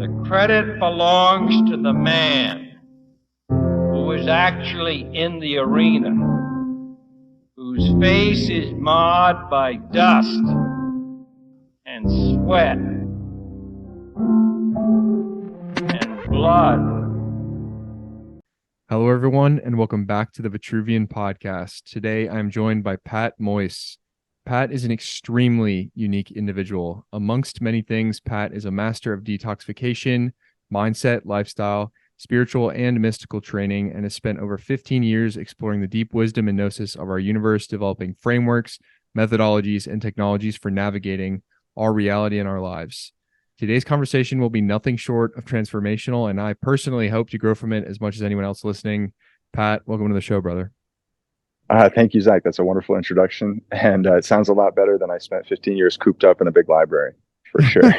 The credit belongs to the man who is actually in the arena, whose face is marred by dust and sweat and blood. Hello, everyone, and welcome back to the Vitruvian Podcast. Today, I'm joined by Pat Moise. Pat is an extremely unique individual. Amongst many things, Pat is a master of detoxification, mindset, lifestyle, spiritual, and mystical training, and has spent over 15 years exploring the deep wisdom and gnosis of our universe, developing frameworks, methodologies, and technologies for navigating our reality and our lives. Today's conversation will be nothing short of transformational, and I personally hope to grow from it as much as anyone else listening. Pat, welcome to the show, brother. Thank you, Zach. That's a wonderful introduction. And it sounds a lot better than I spent 15 years cooped up in a big library, for sure.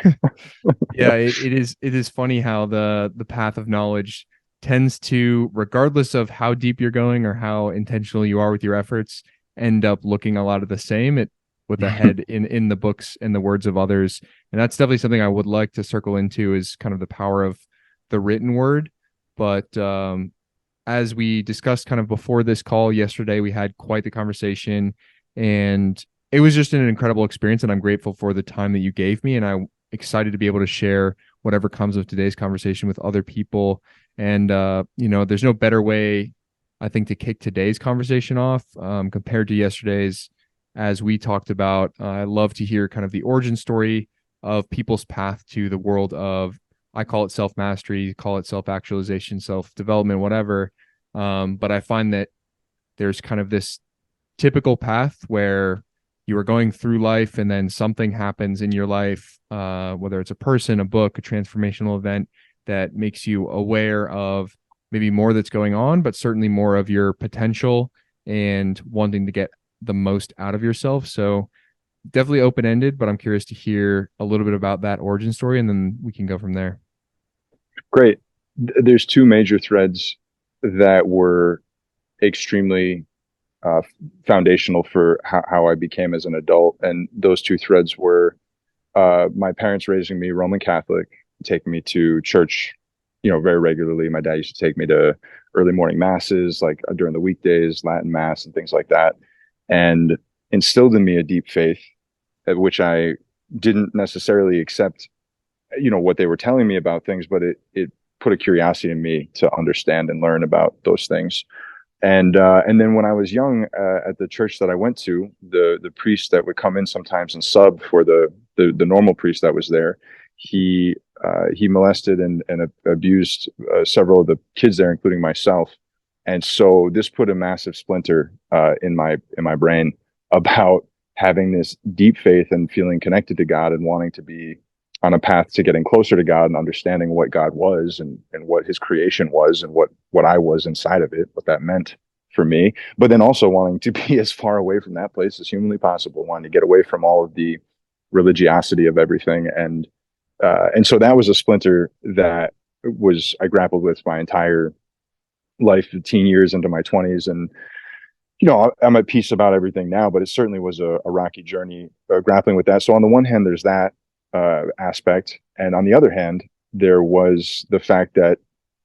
Yeah, it is funny how the path of knowledge tends to, regardless of how deep you're going or how intentional you are with your efforts, end up looking a lot of the same with the head in the books and the words of others. And that's definitely something I would like to circle into, is kind of the power of the written word. But as we discussed kind of before this call yesterday, we had quite the conversation, and it was just an incredible experience, and I'm grateful for the time that you gave me, and I'm excited to be able to share whatever comes of today's conversation with other people. And there's no better way, I think, to kick today's conversation off compared to yesterday's. As we talked about, I love to hear kind of the origin story of people's path to the world of, I call it self-mastery, call it self-actualization, self-development, whatever. But I find that there's kind of this typical path where you are going through life and then something happens in your life, whether it's a person, a book, a transformational event that makes you aware of maybe more that's going on, but certainly more of your potential and wanting to get the most out of yourself. So definitely open-ended, but I'm curious to hear a little bit about that origin story, and then we can go from there. Great. There's two major threads that were extremely foundational for how I became as an adult. And those two threads were my parents raising me Roman Catholic, taking me to church, very regularly. My dad used to take me to early morning masses, like during the weekdays, Latin mass and things like that, and instilled in me a deep faith, which I didn't necessarily accept, what they were telling me about things, but it put a curiosity in me to understand and learn about those things. And then when I was young, at the church that I went to, the priest that would come in sometimes and sub for the normal priest that was there, he molested and abused several of the kids there, including myself. And so this put a massive splinter in my brain about having this deep faith and feeling connected to God and wanting to be on a path to getting closer to God and understanding what God was and what his creation was and what I was inside of it, what that meant for me, but then also wanting to be as far away from that place as humanly possible, wanting to get away from all of the religiosity of everything. And so that was a splinter that I grappled with my entire life, 15 years into my 20s. And I'm at peace about everything now, but it certainly was a rocky journey grappling with that. So on the one hand, there's that aspect, and on the other hand, there was the fact that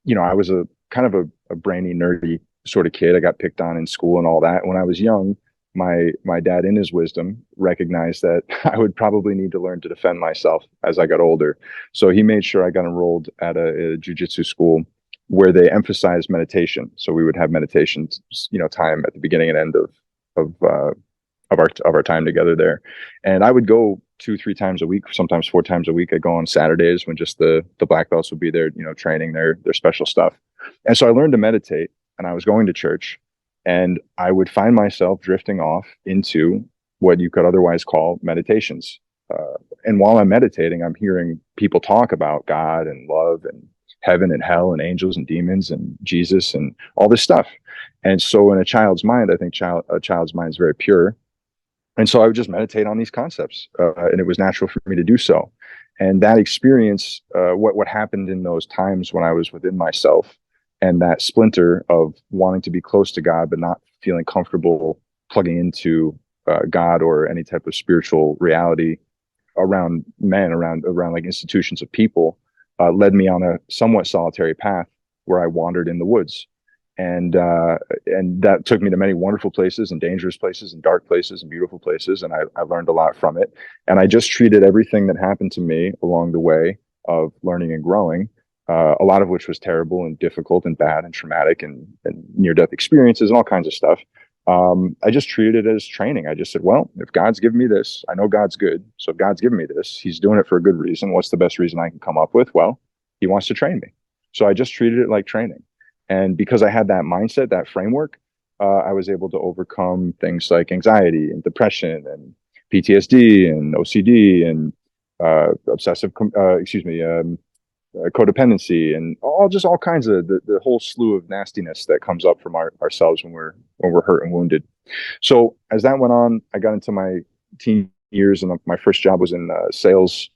I was a kind of a brainy, nerdy sort of kid. I got picked on in school and all that. When I was young, my dad, in his wisdom, recognized that I would probably need to learn to defend myself as I got older. So he made sure I got enrolled at a jiu-jitsu school where they emphasized meditation. So we would have meditation, time at the beginning and end of our time together there. And I would go 2-3 times a week, sometimes 4 times a week. I'd go on Saturdays when just the black belts would be there, training their special stuff. And so I learned to meditate, and I was going to church, and I would find myself drifting off into what you could otherwise call meditations. And while I'm meditating, I'm hearing people talk about God and love and heaven and hell and angels and demons and Jesus and all this stuff. And so in a child's mind, I think a child's mind is very pure. And so I would just meditate on these concepts, and it was natural for me to do so. And that experience, what happened in those times when I was within myself, and that splinter of wanting to be close to God, but not feeling comfortable plugging into God or any type of spiritual reality around men, around like institutions of people, led me on a somewhat solitary path where I wandered in the woods. And that took me to many wonderful places and dangerous places and dark places and beautiful places. And I learned a lot from it. And I just treated everything that happened to me along the way of learning and growing, a lot of which was terrible and difficult and bad and traumatic and near-death experiences and all kinds of stuff. I just treated it as training. I just said, well, if God's given me this, I know God's good. So if God's given me this, he's doing it for a good reason. What's the best reason I can come up with? Well, he wants to train me. So I just treated it like training. And because I had that mindset, that framework, I was able to overcome things like anxiety and depression and PTSD and OCD and codependency and all kinds of the whole slew of nastiness that comes up from ourselves when we're hurt and wounded. So as that went on, I got into my teen years, and my first job was in sales,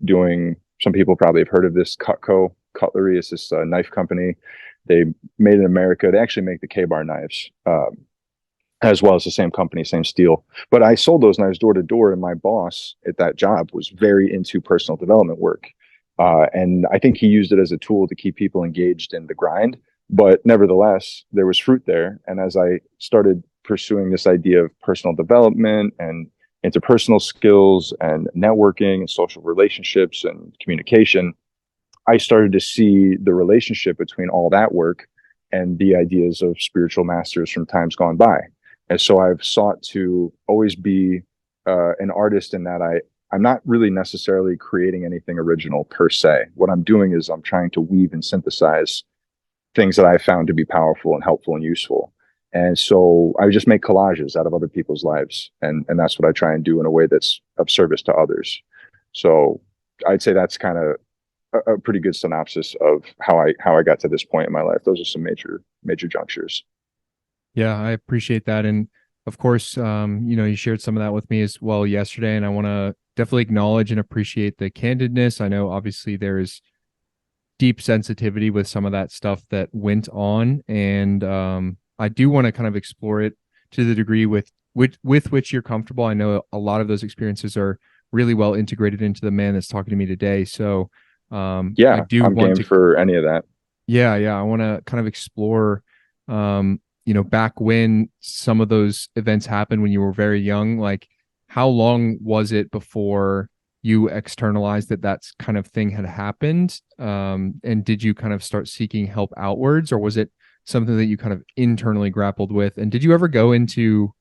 doing, some people probably have heard of this, Cutco Cutlery. It's this knife company. They made in America. They actually make the K-bar knives, as well as the same company, same steel. But I sold those knives door to door, and my boss at that job was very into personal development work. And I think he used it as a tool to keep people engaged in the grind. But nevertheless, there was fruit there. And as I started pursuing this idea of personal development and interpersonal skills and networking and social relationships and communication, I started to see the relationship between all that work and the ideas of spiritual masters from times gone by. And so I've sought to always be an artist in that I'm not really necessarily creating anything original per se. What I'm doing is I'm trying to weave and synthesize things that I found to be powerful and helpful and useful. And so I just make collages out of other people's lives. And that's what I try and do in a way that's of service to others. So I'd say that's kind of a pretty good synopsis of how I got to this point in my life. Those are some major junctures. Yeah, I appreciate that. And of course, you shared some of that with me as well yesterday, and I want to definitely acknowledge and appreciate the candidness. I know obviously there's deep sensitivity with some of that stuff that went on, and I do want to kind of explore it to the degree with which you're comfortable. I know a lot of those experiences are really well integrated into the man that's talking to me today. So I do I'm want game for any of that. Yeah. I want to kind of explore, back when some of those events happened when you were very young, like how long was it before you externalized that kind of thing had happened? And did you kind of start seeking help outwards, or was it something that you kind of internally grappled with? And did you ever go into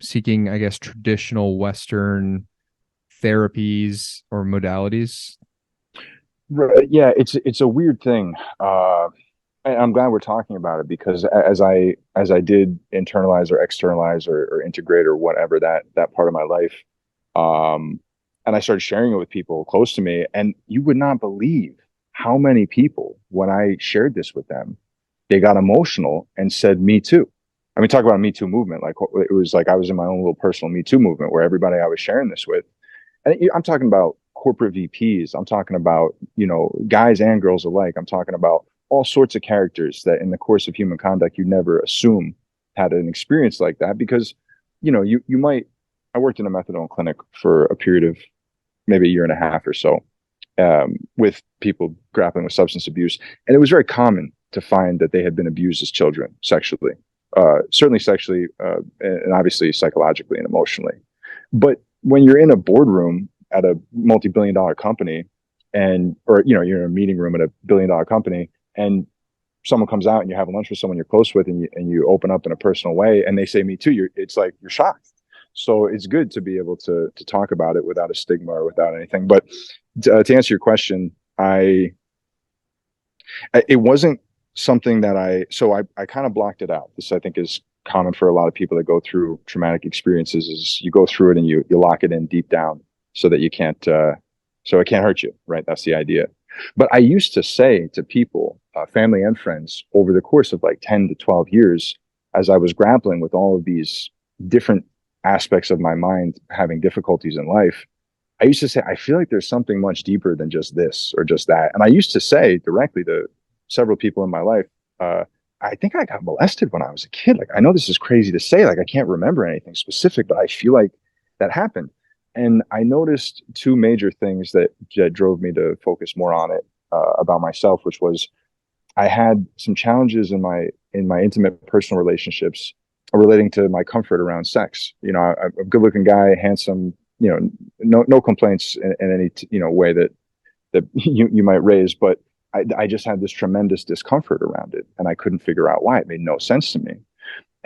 seeking, I guess, traditional Western therapies or modalities? Right. Yeah, it's a weird thing. I'm glad we're talking about it, because as I did internalize or externalize or integrate or whatever that part of my life, and I started sharing it with people close to me, and you would not believe how many people, when I shared this with them, they got emotional and said, "Me too." I mean, talk about a Me Too movement. Like, it was like I was in my own little personal Me Too movement where everybody I was sharing this with, and I'm talking about corporate VPs. I'm talking about, guys and girls alike. I'm talking about all sorts of characters that in the course of human conduct, you never assume had an experience like that, because, you might, I worked in a methadone clinic for a period of maybe a year and a half or so, with people grappling with substance abuse. And it was very common to find that they had been abused as children, sexually, certainly sexually, and obviously psychologically and emotionally. But when you're in a boardroom at a multi-billion-dollar company, or you're in a meeting room at a billion-dollar company, and someone comes out and you have lunch with someone you're close with, and you open up in a personal way, and they say "Me too," it's like you're shocked. So it's good to be able to talk about it without a stigma or without anything. But to answer your question, it wasn't something that I kind of blocked it out. This, I think, is common for a lot of people that go through traumatic experiences, is you go through it and you lock it in deep down so that you can't, so it can't hurt you, right? That's the idea. But I used to say to people, family and friends, over the course of like 10 to 12 years, as I was grappling with all of these different aspects of my mind having difficulties in life, I used to say, I feel like there's something much deeper than just this or just that. And I used to say directly to several people in my life, I think I got molested when I was a kid. Like, I know this is crazy to say, like, I can't remember anything specific, but I feel like that happened. And I noticed two major things that drove me to focus more on it. about myself, which was I had some challenges in my intimate personal relationships relating to my comfort around sex. You know, I'm a good looking guy, handsome, you know, no complaints in any, way that you might raise, but I just had this tremendous discomfort around it, and I couldn't figure out why. It made no sense to me.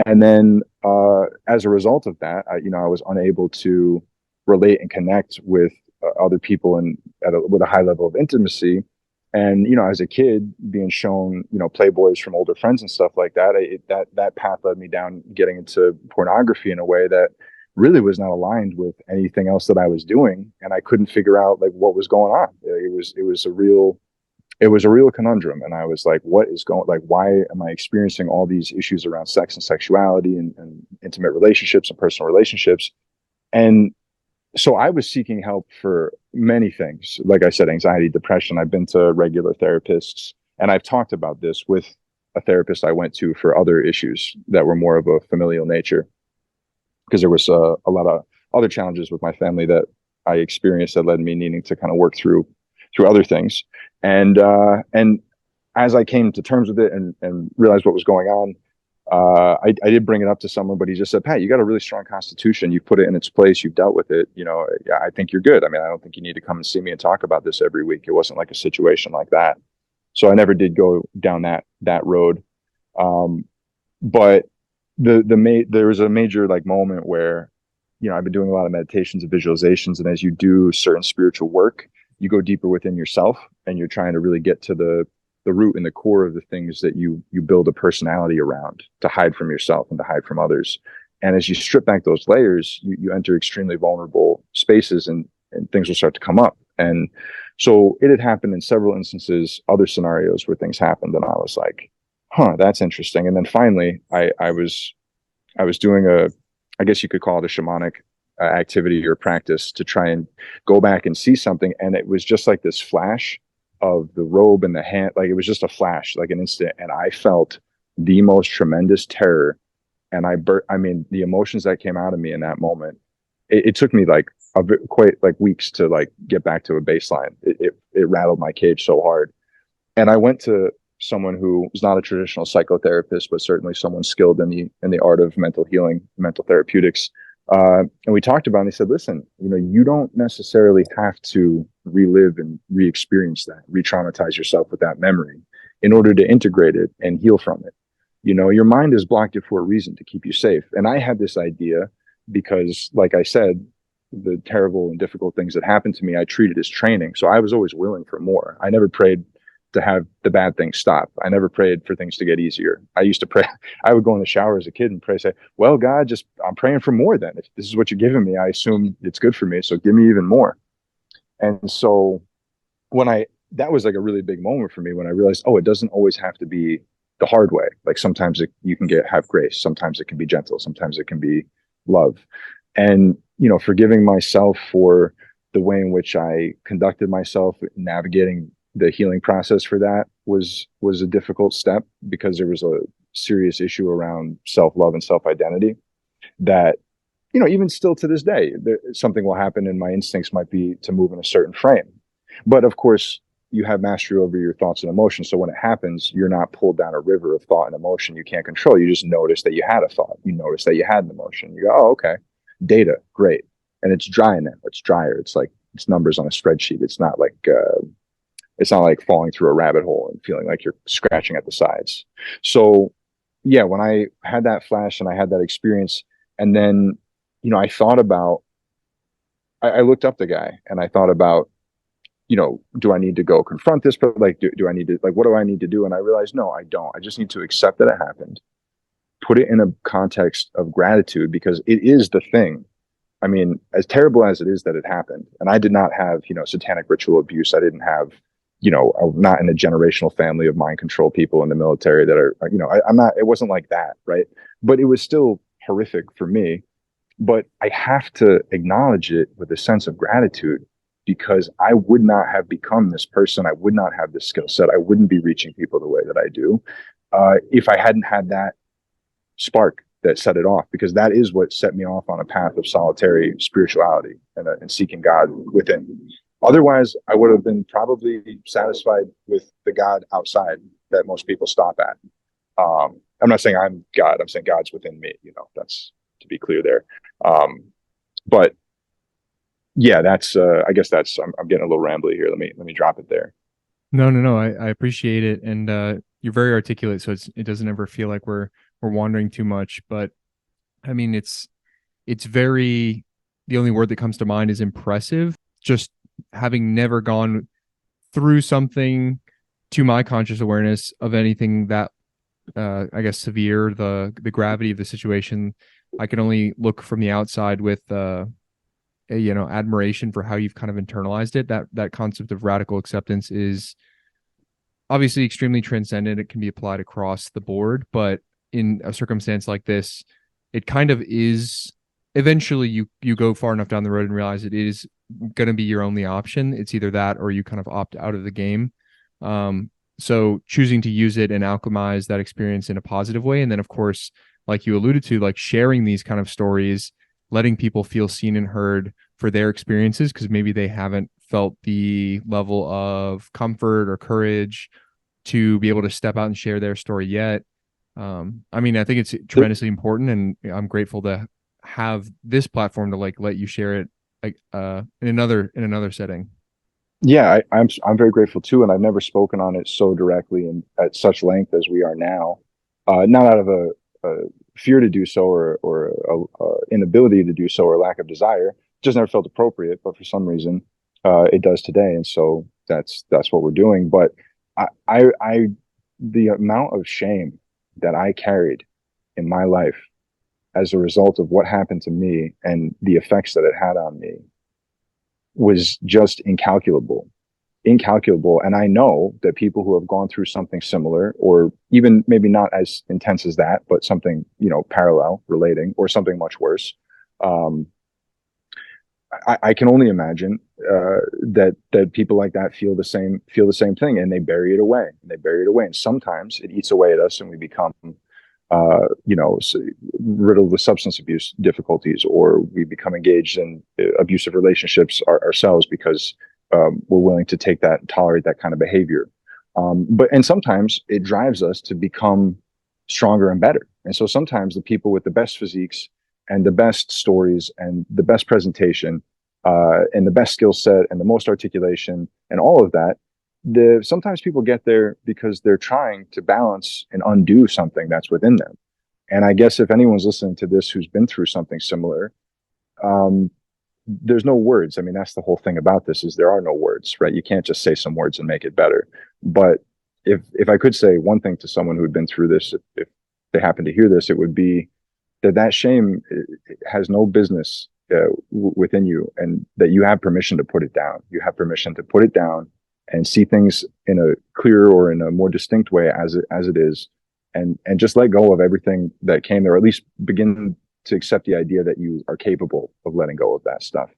And then as a result of that, I was unable to relate and connect with other people and with a high level of intimacy. And as a kid, being shown Playboys from older friends and stuff like that, that path led me down getting into pornography in a way that really was not aligned with anything else that I was doing, and I couldn't figure out like what was going on. It was a real conundrum, and I was like, what is going, like, why am I experiencing all these issues around sex and sexuality and intimate relationships and personal relationships? And so I was seeking help for many things. Like I said, anxiety, depression. I've been to regular therapists, and I've talked about this with a therapist I went to for other issues that were more of a familial nature, because there was a lot of other challenges with my family that I experienced that led me needing to kind of work through other things. And as I came to terms with it and realized what was going on, I did bring it up to someone, but he just said, Pat, you got a really strong constitution. You've put it in its place. You've dealt with it. I think you're good. I mean, I don't think you need to come and see me and talk about this every week. It wasn't like a situation like that. So I never did go down that road. But there was a major like moment where, I've been doing a lot of meditations and visualizations. And as you do certain spiritual work, you go deeper within yourself, and you're trying to really get to the root and the core of the things that you build a personality around to hide from yourself and to hide from others. And as you strip back those layers, you enter extremely vulnerable spaces, and things will start to come up. And so it had happened in several instances, other scenarios where things happened. And I was like, that's interesting. And then finally I was doing I guess you could call it a shamanic activity or practice to try and go back and see something. And it was just like this flash of the robe and the hand, like it was just a flash, like an instant. And I felt the most tremendous terror. And I mean, the emotions that came out of me in that moment, it took me like quite like weeks to like get back to a baseline. It rattled my cage so hard. And I went to someone who was not a traditional psychotherapist, but certainly someone skilled in the art of mental healing, mental therapeutics. And we talked about it, and he said, listen, you don't necessarily have to relive and re-experience that, re-traumatize yourself with that memory in order to integrate it and heal from it. Your mind has blocked it for a reason, to keep you safe. And I had this idea because, like I said, the terrible and difficult things that happened to me, I treated as training. So I was always willing for more. I never prayed to have the bad things stop. I never prayed for things to get easier. I used to pray. I would go in the shower as a kid and pray, say, well, God, I'm praying for more then. If this is what you're giving me, I assume it's good for me. So give me even more. And so that was like a really big moment for me when I realized, it doesn't always have to be the hard way. Like sometimes you can have grace. Sometimes it can be gentle. Sometimes it can be love. And, forgiving myself for the way in which I conducted myself, navigating the healing process for that was a difficult step, because there was a serious issue around self-love and self-identity that, even still to this day, something will happen and my instincts might be to move in a certain frame. But of course, you have mastery over your thoughts and emotions. So when it happens, you're not pulled down a river of thought and emotion you can't control. You just notice that you had a thought. You notice that you had an emotion. You go, oh, okay. Data, great. And it's dry now. It's drier. It's like it's numbers on a spreadsheet. It's not like falling through a rabbit hole and feeling like you're scratching at the sides. So yeah, when I had that flash and I had that experience, and then, I thought about, I looked up the guy and I thought about, do I need to go confront this? But like, do I need to, like, what do I need to do? And I realized, no, I don't. I just need to accept that it happened, put it in a context of gratitude, because it is the thing. I mean, as terrible as it is that it happened, and I did not have, satanic ritual abuse. I didn't have, I'm not in a generational family of mind control people in the military that are, I'm not, it wasn't like that. Right. But it was still horrific for me, but I have to acknowledge it with a sense of gratitude, because I would not have become this person. I would not have this skill set. I wouldn't be reaching people the way that I do, if I hadn't had that spark that set it off, because that is what set me off on a path of solitary spirituality and seeking God within. Otherwise, I would have been probably satisfied with the God outside that most people stop at. I'm not saying I'm God. I'm saying God's within me. That's to be clear there. But yeah, that's. I guess that's. I'm getting a little rambly here. Let me drop it there. No. I appreciate it, and you're very articulate, so it doesn't ever feel like we're wandering too much. But I mean, it's very. The only word that comes to mind is impressive. Just having never gone through something to my conscious awareness of anything that I guess severe, the gravity of the situation, I can only look from the outside with admiration for how you've kind of internalized it. That concept of radical acceptance is obviously extremely transcendent. It can be applied across the board, but in a circumstance like this, it kind of is. Eventually you go far enough down the road and realize it is going to be your only option. It's either that or you kind of opt out of the game. So choosing to use it and alchemize that experience in a positive way. And then, of course, like you alluded to, like sharing these kind of stories, letting people feel seen and heard for their experiences, because maybe they haven't felt the level of comfort or courage to be able to step out and share their story yet. I mean, I think it's tremendously important, and I'm grateful to have this platform to like let you share it like in another setting. Yeah, I'm very grateful too, and I've never spoken on it so directly and at such length as we are now. Not out of a fear to do so, or a inability to do so, or lack of desire. Just never felt appropriate, but for some reason, it does today, and so that's what we're doing. But I the amount of shame that I carried in my life as a result of what happened to me and the effects that it had on me was just incalculable. And I know that people who have gone through something similar, or even maybe not as intense as that, but something, parallel, relating, or something much worse, I can only imagine that people like that feel the same thing, and they bury it away, and sometimes it eats away at us, and we become riddled with substance abuse difficulties, or we become engaged in abusive relationships ourselves because we're willing to take that and tolerate that kind of behavior. And sometimes it drives us to become stronger and better. And so sometimes the people with the best physiques and the best stories and the best presentation and the best skill set and the most articulation and all of that, sometimes people get there because they're trying to balance and undo something that's within them. And I guess if anyone's listening to this who's been through something similar, there's no words. I mean, that's the whole thing about this, is there are no words, right? You can't just say some words and make it better. But if I could say one thing to someone who had been through this, if they happen to hear this, it would be that shame has no business within you, and that you have permission to put it down. You have permission to put it down and see things in a clearer or in a more distinct way as it is, and just let go of everything that came there, or at least begin to accept the idea that you are capable of letting go of that stuff.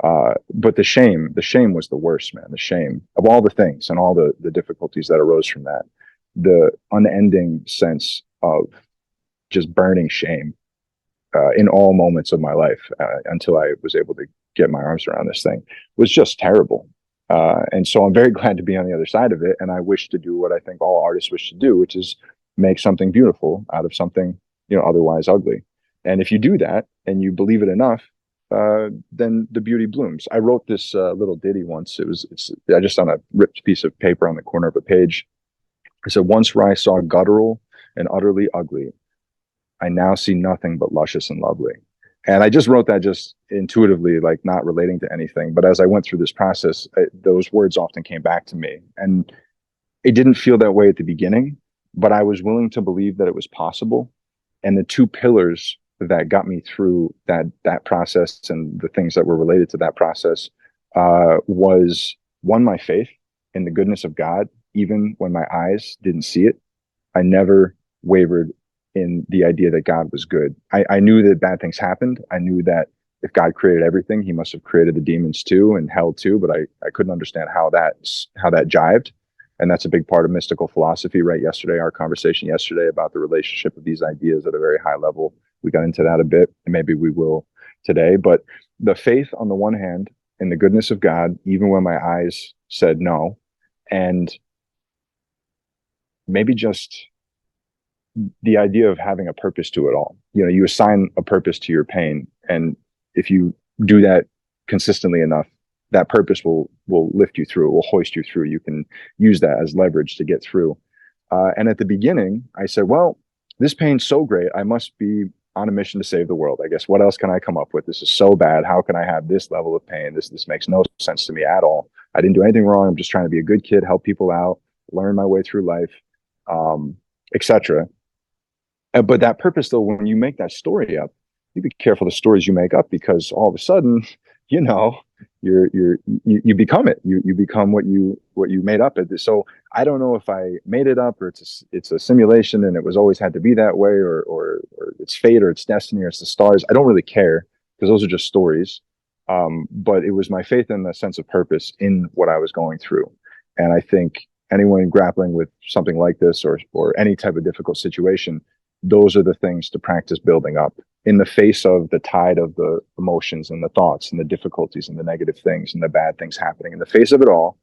But the shame was the worst, man. The shame of all the things and all the difficulties that arose from that, the unending sense of just burning shame in all moments of my life until I was able to get my arms around this thing, was just terrible. And so I'm very glad to be on the other side of it. And I wish to do what I think all artists wish to do, which is make something beautiful out of something, otherwise ugly. And if you do that and you believe it enough, then the beauty blooms. I wrote this little ditty once. I just on a ripped piece of paper on the corner of a page. I said, "Once where I saw guttural and utterly ugly, I now see nothing but luscious and lovely." And I just wrote that just intuitively, like not relating to anything. But as I went through this process, those words often came back to me. And it didn't feel that way at the beginning, but I was willing to believe that it was possible. And the two pillars that got me through that process, and the things that were related to that process, was one, my faith in the goodness of God, even when my eyes didn't see it. I never wavered in the idea that God was good. I knew that bad things happened. I knew that if God created everything, he must have created the demons too and hell too, but I couldn't understand how that jived. And that's a big part of mystical philosophy, right? Our conversation yesterday about the relationship of these ideas at a very high level, we got into that a bit, and maybe we will today. But the faith on the one hand, in the goodness of God, even when my eyes said no. And maybe just the idea of having a purpose to it all. You know, you assign a purpose to your pain, and if you do that consistently enough, that purpose will lift you through. It will hoist you through. You can use that as leverage to get through. And at the beginning, I said, well, this pain's so great, I must be on a mission to save the world. I guess what else can I come up with? This is so bad. How can I have this level of pain? This makes no sense to me at all. I didn't do anything wrong. I'm just trying to be a good kid, help people out, learn my way through life, etc. But that purpose, though, when you make that story up, you be careful the stories you make up, because all of a sudden, you know, you become it. You become what you made up. So I don't know if I made it up, or it's a simulation and it was always had to be that way, or it's fate, or it's destiny, or it's the stars. I don't really care, because those are just stories. But it was my faith and the sense of purpose in what I was going through. And I think anyone grappling with something like this, or any type of difficult situation, those are the things to practice building up in the face of the tide of the emotions and the thoughts and the difficulties and the negative things and the bad things happening. In the face of it all,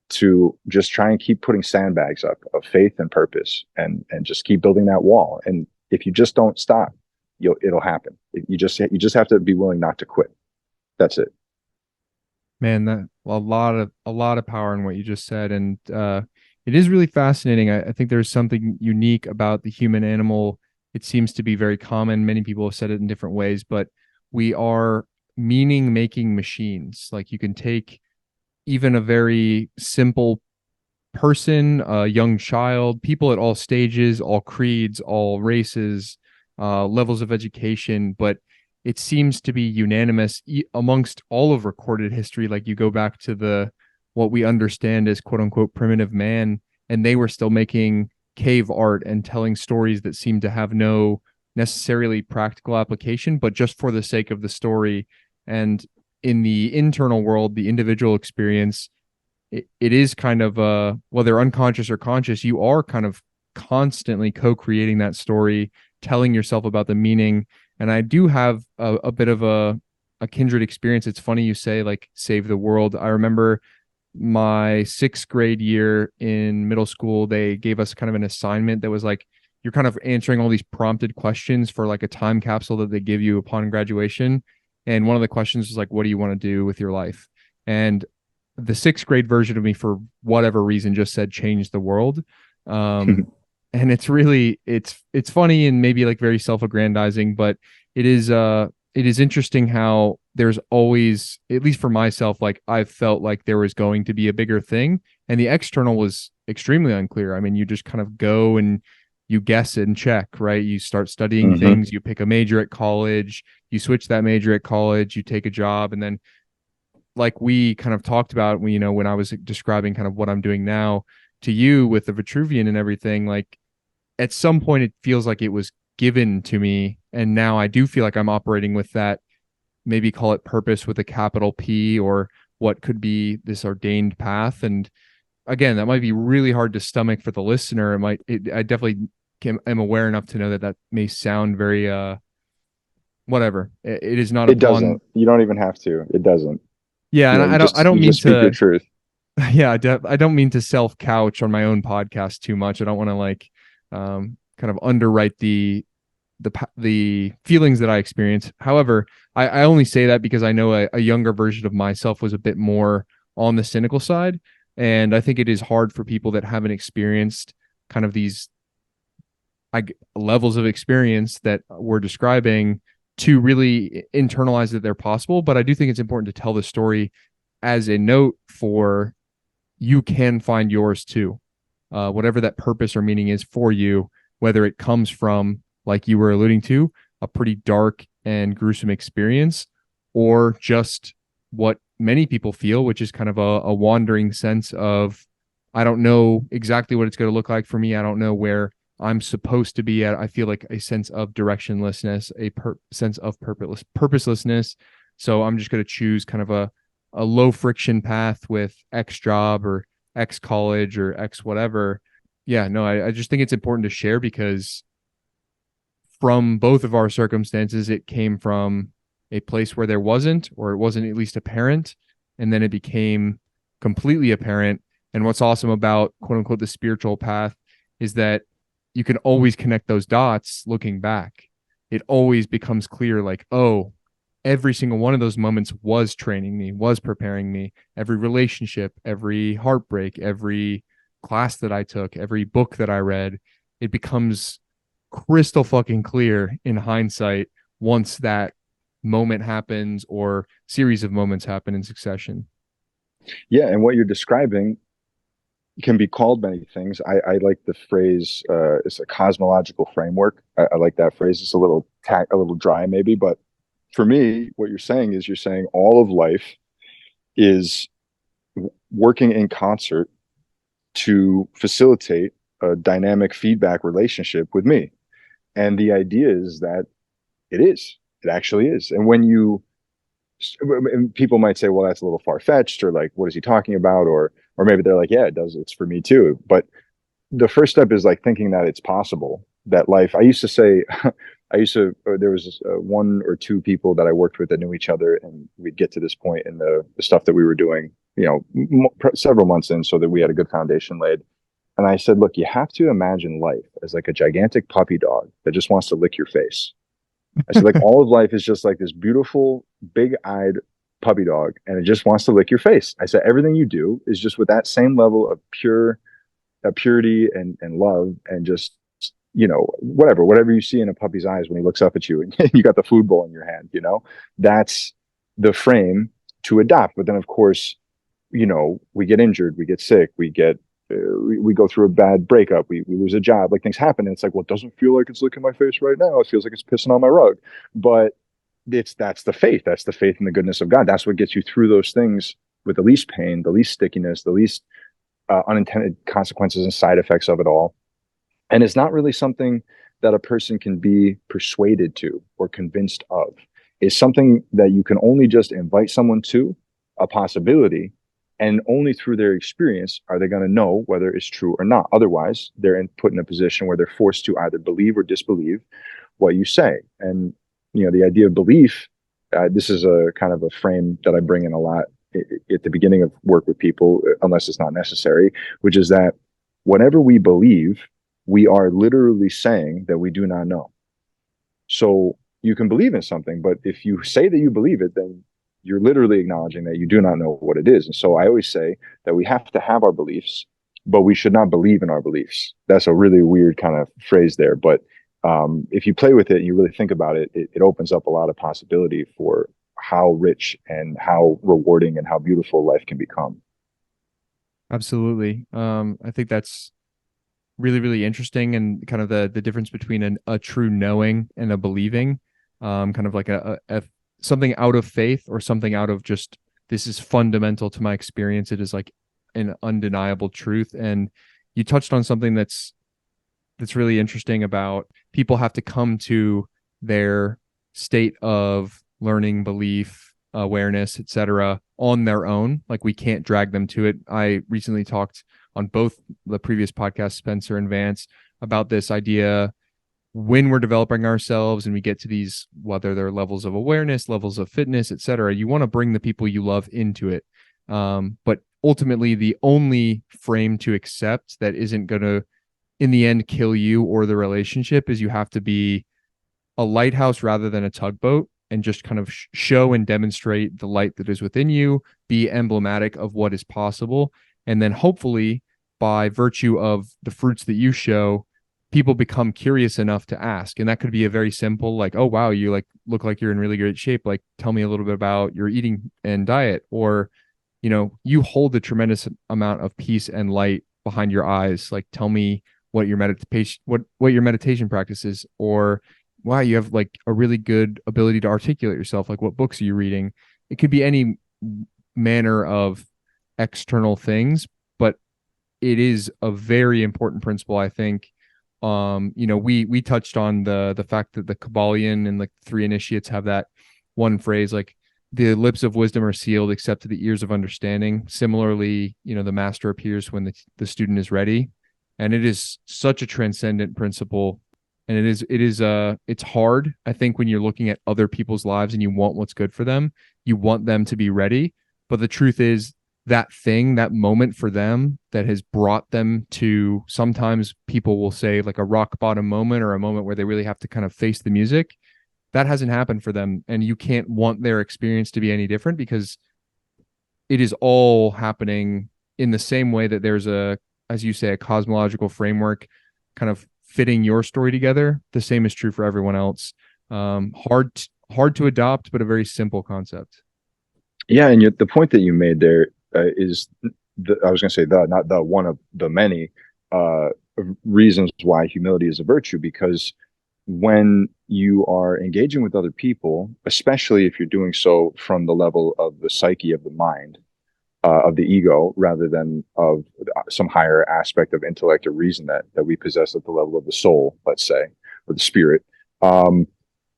to just try and keep putting sandbags up of faith and purpose, and just keep building that wall. And if you just don't stop, it'll happen. You just have to be willing not to quit. That's it. Man, that a lot of power in what you just said, and it is really fascinating. I think there's something unique about the human animal. It seems to be very common. Many people have said it in different ways, but we are meaning-making machines. Like, you can take even a very simple person, a young child, people at all stages, all creeds, all races, levels of education, but it seems to be unanimous amongst all of recorded history. Like, you go back to what we understand as quote unquote primitive man, and they were still making cave art and telling stories that seem to have no necessarily practical application, but just for the sake of the story. And in the internal world, the individual experience, it is kind of whether unconscious or conscious, you are kind of constantly co-creating that story, telling yourself about the meaning. And I do have a bit of a kindred experience. It's funny you say, like, save the world. I remember my 6th grade year in middle school, they gave us kind of an assignment that was like, you're kind of answering all these prompted questions for like a time capsule that they give you upon graduation. And one of the questions was like, what do you want to do with your life? And the 6th grade version of me, for whatever reason, just said change the world. And it's really, it's funny and maybe like very self-aggrandizing, but it is interesting how there's always, at least for myself, like, I've felt like there was going to be a bigger thing, and the external was extremely unclear. I mean, you just kind of go and you guess and check, right? You start studying things, you pick a major at college, you switch that major at college, you take a job, and then, like we kind of talked about, when I was describing kind of what I'm doing now to you with the Vitruvian and everything, like, at some point it feels like it was given to me, and now I do feel like I'm operating with that, maybe call it purpose with a capital P, or what could be this ordained path. And again, that might be really hard to stomach for the listener. I definitely am aware enough to know that may sound very whatever. It is not. It doesn't. You don't even have to. It doesn't. Yeah, and I don't mean to speak your truth. Yeah, I don't mean to self couch on my own podcast too much. I don't want to like kind of underwrite the feelings that I experience. However, I only say that because I know a younger version of myself was a bit more on the cynical side. And I think it is hard for people that haven't experienced kind of these levels of experience that we're describing to really internalize that they're possible. But I do think it's important to tell the story as a note for you can find yours too. Whatever that purpose or meaning is for you, whether it comes from, like you were alluding to, a pretty dark and gruesome experience, or just what many people feel, which is kind of a wandering sense of, I don't know exactly what it's going to look like for me. I don't know where I'm supposed to be at. I feel like a sense of directionlessness, a sense of purposelessness. So I'm just going to choose kind of a low friction path with X job or X college or X whatever. Yeah, no, I just think it's important to share, because from both of our circumstances, it came from a place where there wasn't, or it wasn't at least apparent, and then it became completely apparent. And what's awesome about quote unquote the spiritual path is that you can always connect those dots looking back. It always becomes clear, like, oh, every single one of those moments was training me, was preparing me. Every relationship, every heartbreak, every class that I took, every book that I read, it becomes crystal fucking clear in hindsight once that moment happens or series of moments happen in succession. Yeah, and what you're describing can be called many things. I like the phrase, it's a cosmological framework. I like that phrase. It's a little dry maybe, but for me, what you're saying is, you're saying all of life is working in concert to facilitate a dynamic feedback relationship with me. And the idea is that it actually is. And when you, and people might say, well, that's a little far-fetched, or like, what is he talking about? Or maybe they're like, yeah, it does. It's for me too. But the first step is like thinking that it's possible, that life, I used to say, there was one or two people that I worked with that knew each other, and we'd get to this point in the stuff that we were doing, several months in, so that we had a good foundation laid. And I said, look, you have to imagine life as like a gigantic puppy dog that just wants to lick your face. I said, like, all of life is just like this beautiful, big-eyed puppy dog, and it just wants to lick your face. I said, everything you do is just with that same level of purity and love, and just, whatever you see in a puppy's eyes when he looks up at you and you got the food bowl in your hand, that's the frame to adopt. But then, of course, we get injured, we get sick, we go through a bad breakup, we lose a job, like, things happen, and it's like, well, it doesn't feel like it's licking my face right now, it feels like it's pissing on my rug. But that's the faith in the goodness of God. That's what gets you through those things with the least pain, the least stickiness, the least unintended consequences and side effects of it all. And it's not really something that a person can be persuaded to or convinced of. It's something that you can only just invite someone to, a possibility, and only through their experience are they going to know whether it's true or not. Otherwise, they're put in a position where they're forced to either believe or disbelieve what you say. And, the idea of belief, this is a kind of a frame that I bring in a lot at the beginning of work with people, unless it's not necessary, which is that whatever we believe, we are literally saying that we do not know. So you can believe in something, but if you say that you believe it, then you're literally acknowledging that you do not know what it is. And so I always say that we have to have our beliefs, but we should not believe in our beliefs. That's a really weird kind of phrase there. But if you play with it and you really think about it, it opens up a lot of possibility for how rich and how rewarding and how beautiful life can become. Absolutely. I think that's really, really interesting, and kind of the difference between a true knowing and a believing, kind of like a something out of faith or something out of just, this is fundamental to my experience. It is like an undeniable truth. And you touched on something that's really interesting about people have to come to their state of learning, belief, awareness, etc. on their own. Like, we can't drag them to it. I recently talked on both the previous podcasts, Spencer and Vance, about this idea when we're developing ourselves and we get to these, whether they're levels of awareness, levels of fitness, etc., you want to bring the people you love into it. But ultimately, the only frame to accept that isn't going to, in the end, kill you or the relationship is you have to be a lighthouse rather than a tugboat, and just kind of show and demonstrate the light that is within you, be emblematic of what is possible. And then hopefully, by virtue of the fruits that you show, people become curious enough to ask. And that could be a very simple, like, oh, wow, you like look like you're in really great shape. Like, tell me a little bit about your eating and diet. Or, you hold a tremendous amount of peace and light behind your eyes. Like, tell me what your meditation practice is. Or, wow, you have like a really good ability to articulate yourself. Like, what books are you reading? It could be any manner of external things, but it is a very important principle, I think. We touched on the fact that the Kabbalion and like 3 initiates have that one phrase, like, the lips of wisdom are sealed except to the ears of understanding. Similarly, the master appears when the student is ready. And it is such a transcendent principle And it's hard, I think, when you're looking at other people's lives and you want what's good for them, you want them to be ready. But the truth is that thing, that moment for them that has brought them to, sometimes people will say like a rock bottom moment, or a moment where they really have to kind of face the music, that hasn't happened for them. And you can't want their experience to be any different, because it is all happening in the same way that there's a, as you say, a cosmological framework kind of fitting your story together. The same is true for everyone else. Hard to adopt, but a very simple concept. Yeah, and the point that you made there is I was going to say not the one of the many uh, reasons why humility is a virtue, because when you are engaging with other people, especially if you're doing so from the level of the psyche of the mind, of the ego, rather than of some higher aspect of intellect or reason that we possess at the level of the soul, let's say, or the spirit. Um,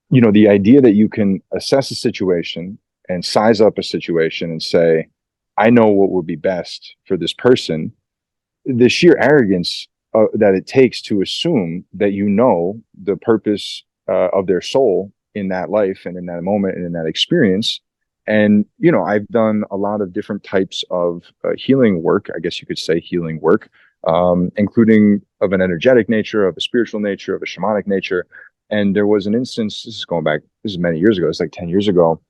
the idea that you can assess a situation and size up a situation and say, I know what would be best for this person, the sheer arrogance that it takes to assume that you know the purpose of their soul in that life and in that moment and in that experience. And, I've done a lot of different types of healing work, I guess you could say healing work, including of an energetic nature, of a spiritual nature, of a shamanic nature. And there was an instance, this is many years ago, it's like 10 years ago,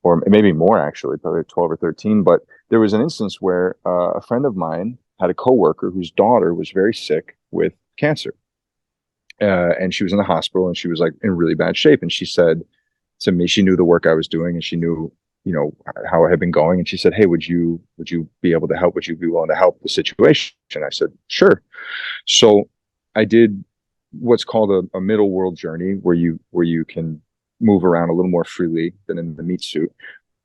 or maybe more actually, probably 12 or 13. But there was an instance where a friend of mine had a coworker whose daughter was very sick with cancer. And she was in the hospital and she was like in really bad shape. And she said to me, she knew the work I was doing and she knew, how it had been going. And she said, hey, would you be able to help? Would you be willing to help the situation? And I said, sure. So I did what's called a middle world journey, where you can move around a little more freely than in the meat suit.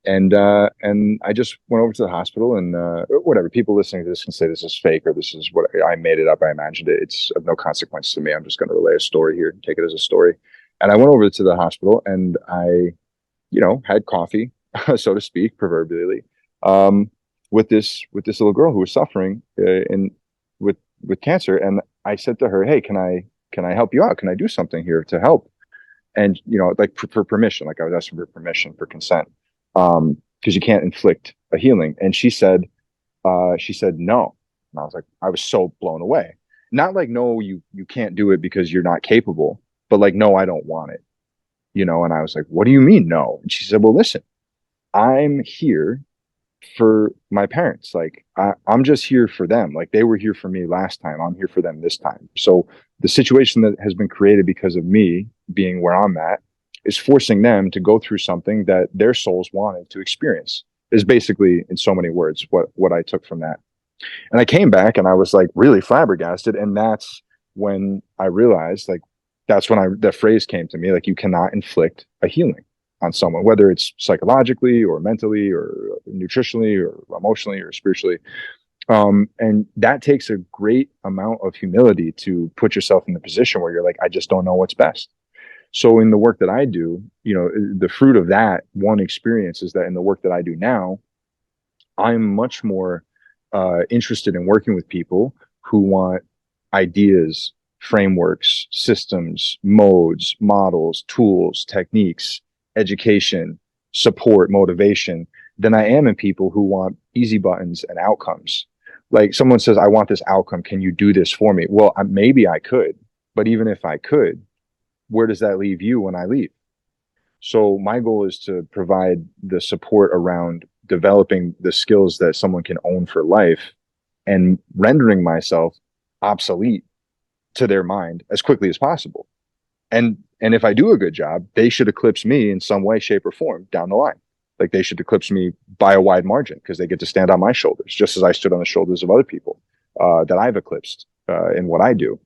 And I just went over to the hospital, and whatever, people listening to this can say this is fake or this is what I made it up, I imagined it. It's of no consequence to me. I'm just going to relay a story here and take it as a story. And I went over to the hospital and I, had coffee, so to speak, proverbially, with this little girl who was suffering with cancer. And I said to her, hey, can I help you out? Can I do something here to help? And, like for permission, like I was asking for permission, for consent, because you can't inflict a healing. And she said no. And I was so blown away. Not like, no, you can't do it because you're not capable, but like, no, I don't want it, and I was like, what do you mean no? And she said, well, listen, I'm here for my parents. Like I'm just here for them. Like they were here for me last time. I'm here for them this time. So the situation that has been created because of me being where I'm at is forcing them to go through something that their souls wanted to experience, is basically, in so many words, what I took from that. And I came back and I was like really flabbergasted. And that's when I realized, like, that's when the phrase came to me, like, you cannot inflict a healing on someone, whether it's psychologically or mentally or nutritionally or emotionally or spiritually. And that takes a great amount of humility to put yourself in the position where you're like, I just don't know what's best. So in the work that I do, the fruit of that one experience is that in the work that I do now, I'm much more interested in working with people who want ideas, frameworks, systems, modes, models, tools, techniques, education, support, motivation, than I am in people who want easy buttons and outcomes. Like someone says, I want this outcome. Can you do this for me? Well, maybe I could, but even if I could, where does that leave you when I leave? So my goal is to provide the support around developing the skills that someone can own for life and rendering myself obsolete to their mind as quickly as possible. And if I do a good job, they should eclipse me in some way, shape, or form down the line. Like they should eclipse me by a wide margin because they get to stand on my shoulders, just as I stood on the shoulders of other people that I've eclipsed in what I do.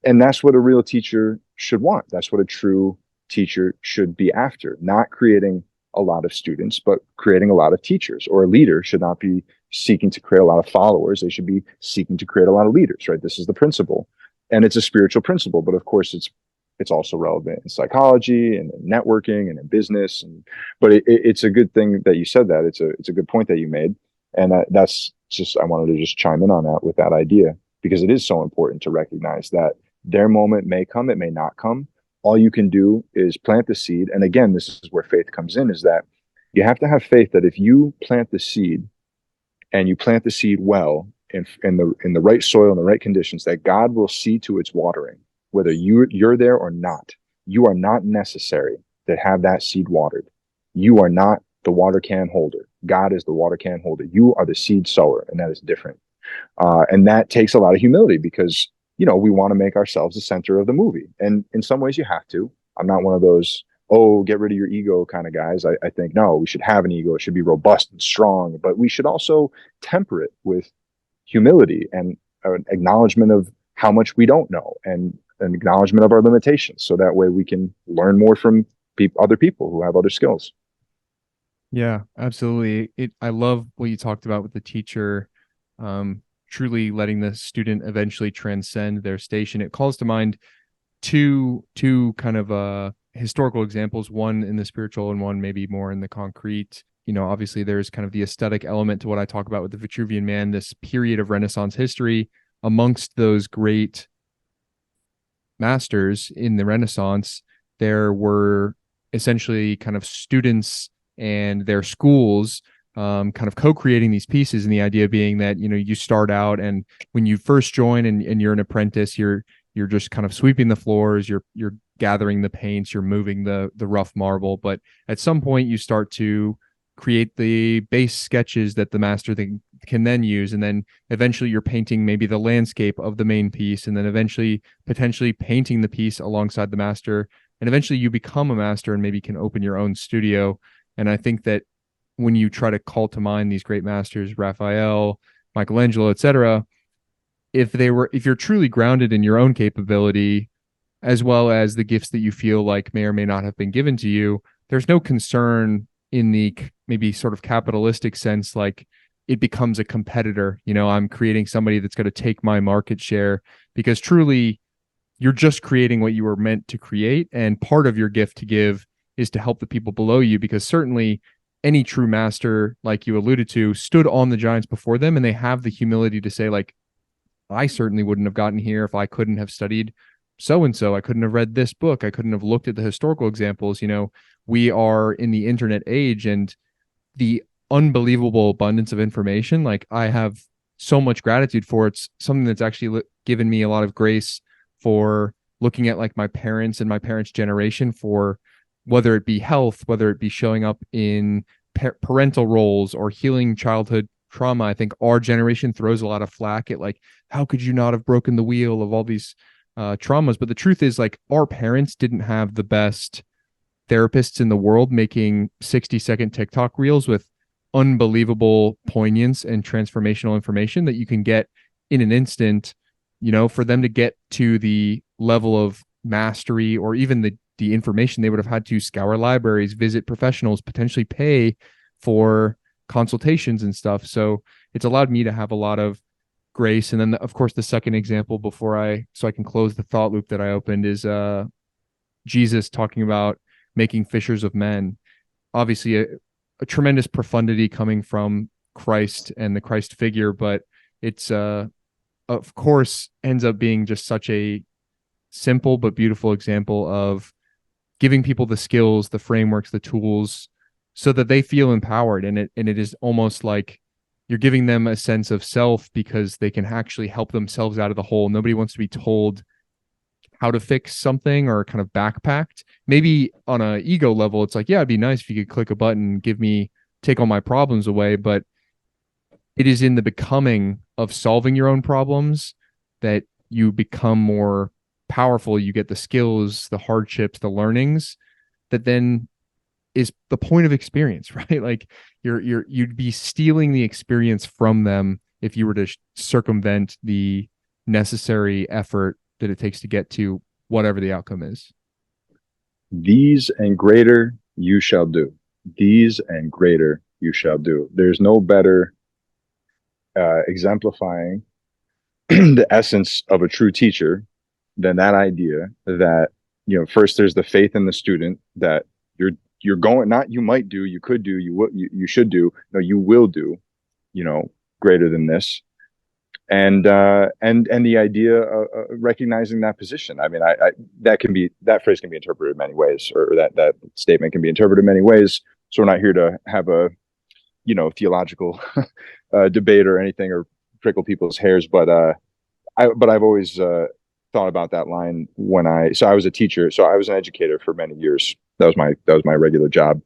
And that's what a real teacher should want. That's what a true teacher should be after, not creating a lot of students, but creating a lot of teachers. Or a leader should not be seeking to create a lot of followers. They should be seeking to create a lot of leaders, right? This is the principle. And it's a spiritual principle, but of course it's also relevant in psychology and in networking and in business. But it's a good thing that you said that. It's a good point that you made. And that's just, I wanted to just chime in on that with that idea, because it is so important to recognize that their moment may come, it may not come, all you can do is plant the seed. And again, this is where faith comes in, is that you have to have faith that if you plant the seed and you plant the seed well in the right soil, in the right conditions, that God will see to its watering, whether you're there or not. You are not necessary to have that seed watered. You are not the water can holder. God is the water can holder. You are the seed sower, and that is different. And that takes a lot of humility, because, we want to make ourselves the center of the movie. And in some ways you have to. I'm not one of those, oh, get rid of your ego kind of guys. I think, no, we should have an ego. It should be robust and strong, but we should also temper it with humility and an acknowledgement of how much we don't know, and an acknowledgement of our limitations. So that way we can learn more from other people who have other skills. Yeah, absolutely. I love what you talked about with the teacher, truly letting the student eventually transcend their station. It calls to mind two kind of historical examples, one in the spiritual and one maybe more in the concrete. Obviously there's kind of the aesthetic element to what I talk about with the Vitruvian Man, this period of Renaissance history. Amongst those great masters in the Renaissance, there were essentially kind of students and their schools kind of co-creating these pieces, and the idea being that you start out, and when you first join and you're an apprentice, you're just kind of sweeping the floors, you're gathering the paints, you're moving the rough marble, but at some point you start to create the base sketches that the master can then use, and then eventually you're painting maybe the landscape of the main piece, and then eventually potentially painting the piece alongside the master, and eventually you become a master and maybe can open your own studio. And I think that when you try to call to mind these great masters, Raphael, Michelangelo, etc., if you're truly grounded in your own capability, as well as the gifts that you feel like may or may not have been given to you, there's no concern in the maybe sort of capitalistic sense, like it becomes a competitor. I'm creating somebody that's going to take my market share, because truly you're just creating what you were meant to create. And part of your gift to give is to help the people below you, because certainly any true master, like you alluded to, stood on the giants before them, and they have the humility to say, like, I certainly wouldn't have gotten here if I couldn't have studied so-and-so. I couldn't have read this book. I couldn't have looked at the historical examples. We are in the internet age, and the unbelievable abundance of information, like, I have so much gratitude for. It's something that's actually given me a lot of grace for looking at like my parents and my parents' generation, for whether it be health, whether it be showing up in parental roles or healing childhood trauma. I think our generation throws a lot of flack at, like, how could you not have broken the wheel of all these traumas? But the truth is, like, our parents didn't have the best therapists in the world making 60-second TikTok reels with unbelievable poignance and transformational information that you can get in an instant. For them to get to the level of mastery, or even the information, they would have had to scour libraries, visit professionals, potentially pay for consultations and stuff. So it's allowed me to have a lot of grace. And then of course the second example, so I can close the thought loop that I opened, is Jesus talking about making fishers of men. Obviously a tremendous profundity coming from Christ and the Christ figure, but it's of course ends up being just such a simple but beautiful example of giving people the skills, the frameworks, the tools, so that they feel empowered. And it is almost like you're giving them a sense of self, because they can actually help themselves out of the hole. Nobody wants to be told how to fix something or kind of backpacked. Maybe on an ego level, it's like, yeah, it'd be nice if you could click a button, take all my problems away. But it is in the becoming of solving your own problems that you become more powerful. You get the skills, the hardships, the learnings that then is the point of experience, right? Like you'd be stealing the experience from them if you were to circumvent the necessary effort that it takes to get to whatever the outcome is. These and greater you shall do. These and greater you shall do. There's no better exemplifying the essence of a true teacher than that idea that, first there's the faith in the student that you're going, not you might do, you could do, you should do, no, you will do, greater than this. and the idea of recognizing that position. I mean, that phrase can be interpreted in many ways, or that statement can be interpreted in many ways. So we're not here to have a theological debate or anything, or prickle people's hairs, but I've always thought about that line so I was a teacher, so I was an educator for many years. That was my regular job.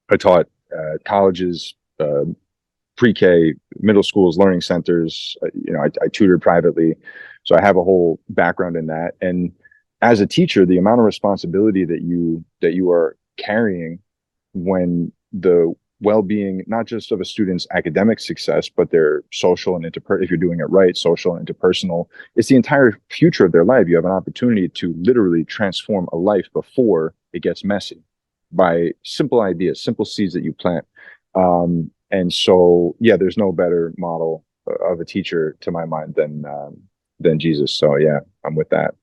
I taught colleges, pre-K, middle schools, learning centers. I tutored privately, so I have a whole background in that. And as a teacher, the amount of responsibility that you are carrying when the well-being, not just of a student's academic success, but their social and if you're doing it right, social and interpersonal, it's the entire future of their life. You have an opportunity to literally transform a life before it gets messy by simple ideas, simple seeds that you plant. And so, yeah, there's no better model of a teacher to my mind than Jesus. So yeah, I'm with that.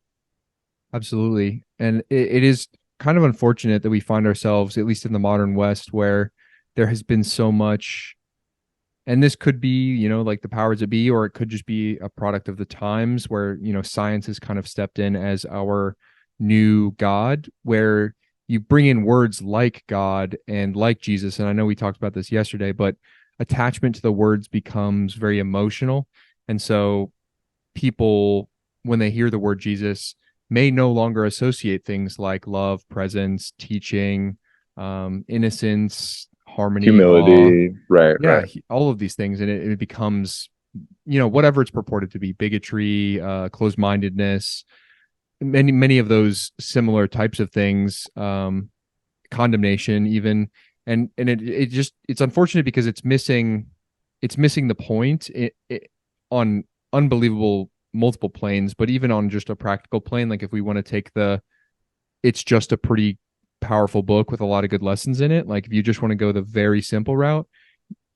Absolutely. And it is kind of unfortunate that we find ourselves, at least in the modern West, where there has been so much, and this could be, like the powers that be, or it could just be a product of the times where, science has kind of stepped in as our new God, where you bring in words like God and like Jesus. And I know we talked about this yesterday, but attachment to the words becomes very emotional. And so people, when they hear the word Jesus, may no longer associate things like love, presence, teaching, innocence, harmony, humility, awe. right? Yeah, right. all of these things. And it becomes, whatever it's purported to be, bigotry, closed-mindedness, many of those similar types of things, condemnation even, and it's unfortunate because it's missing the point on unbelievable multiple planes, but even on just a practical plane, like if we want to take it's just a pretty powerful book with a lot of good lessons in it. Like if you just want to go the very simple route,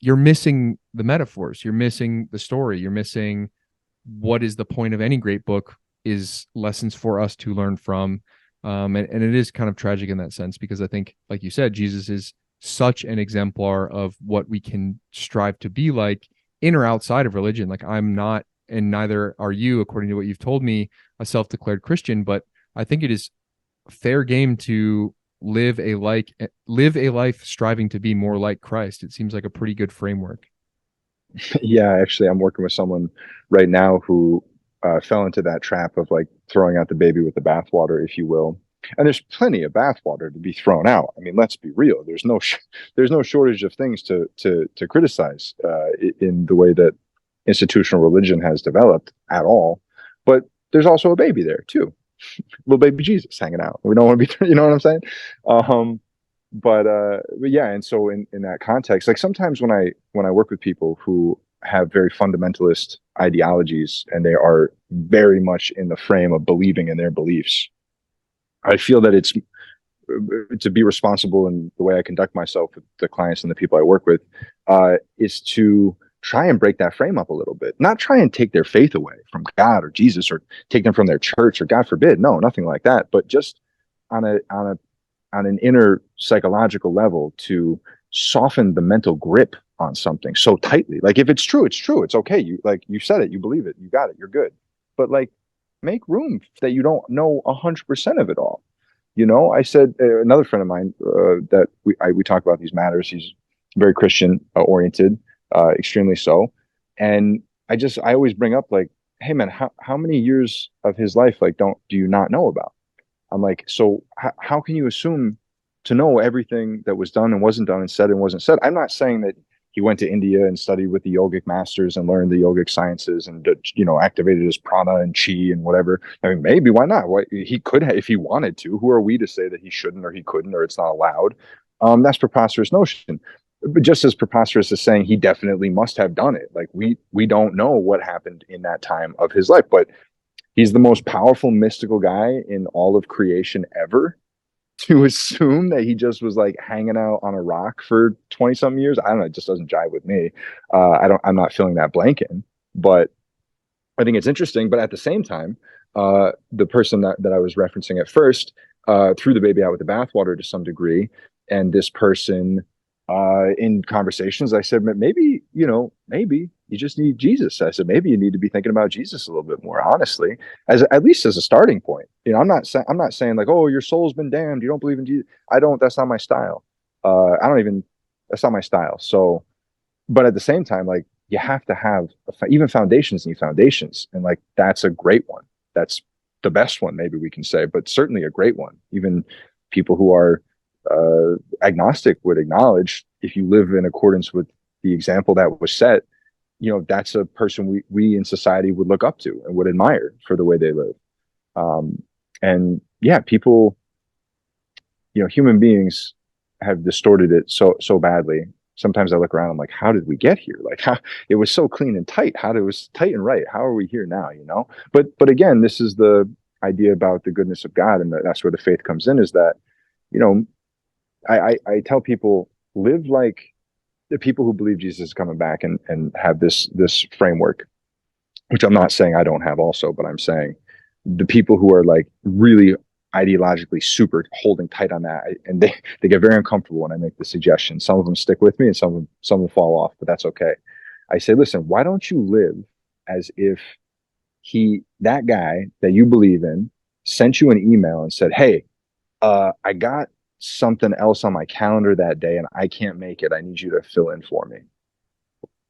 you're missing the metaphors, you're missing the story, you're missing what is the point of any great book, is lessons for us to learn from. And it is kind of tragic in that sense, because I think, like you said, Jesus is such an exemplar of what we can strive to be like in or outside of religion. Like I'm not, and neither are you, according to what you've told me, a self-declared Christian, but I think it is fair game to live a life striving to be more like Christ. It seems like a pretty good framework. Yeah, actually, I'm working with someone right now who fell into that trap of like throwing out the baby with the bathwater, if you will. And there's plenty of bathwater to be thrown out. I mean, let's be real. There's no shortage of things to criticize in the way that institutional religion has developed at all. But there's also a baby there too, little baby Jesus hanging out. We don't want to be, you know what I'm saying? But yeah, and so in that context, like sometimes when I work with people who have very fundamentalist ideologies and they are very much in the frame of believing in their beliefs, I feel that it's to be responsible in the way I conduct myself with the clients and the people I work with, is to try and break that frame up a little bit. Not try and take their faith away from God or Jesus, or take them from their church, or God forbid, no, nothing like that. But just on an inner psychological level, to soften the mental grip on something so tightly. Like if it's true, it's true. It's okay. You said it, you believe it, you got it, you're good. But like make room that you don't know 100% of it all. I said, another friend of mine that we talk about these matters. He's very Christian oriented, extremely so. And I always bring up like, hey man, how many years of his life like do you not know about? I'm like, so how can you assume to know everything that was done and wasn't done and said and wasn't said? I'm not saying that he went to India and studied with the yogic masters and learned the yogic sciences and activated his prana and chi and whatever. I mean, maybe, why not? He could have, if he wanted to. Who are we to say that he shouldn't or he couldn't or it's not allowed? That's preposterous notion. But just as preposterous as saying he definitely must have done it. Like we don't know what happened in that time of his life, but he's the most powerful mystical guy in all of creation ever. To assume that he just was like hanging out on a rock for 20 some years, I don't know, it just doesn't jive with me. I'm not filling that blank in, but I think it's interesting. But at the same time, the person that I was referencing at first threw the baby out with the bathwater to some degree. And this person, in conversations, I said, maybe you just need Jesus. I said, maybe you need to be thinking about Jesus a little bit more, honestly, as at least as a starting point. I'm not saying like, oh, your soul's been damned, you don't believe in Jesus. That's not my style. That's not my style. So, but at the same time, like, you have to have even foundations need foundations, and like that's a great one. That's the best one, maybe we can say, but certainly a great one. Even people who are agnostic would acknowledge, if you live in accordance with the example that was set, that's a person we in society would look up to and would admire for the way they live. And yeah, people, human beings have distorted it so badly. Sometimes I look around, I'm like, how did we get here? Like, how it was so clean and tight. It was tight and right. How are we here now? But again, this is the idea about the goodness of God, and that's where the faith comes in. Is that, I tell people, live like the people who believe Jesus is coming back, and have this framework, which I'm not saying I don't have also, but I'm saying the people who are like really ideologically super holding tight on that, and they get very uncomfortable when I make the suggestion. Some of them stick with me, and some will fall off, but that's okay. I say, listen, why don't you live as if that guy that you believe in sent you an email and said, hey, I got something else on my calendar that day and I can't make it. I need you to fill in for me.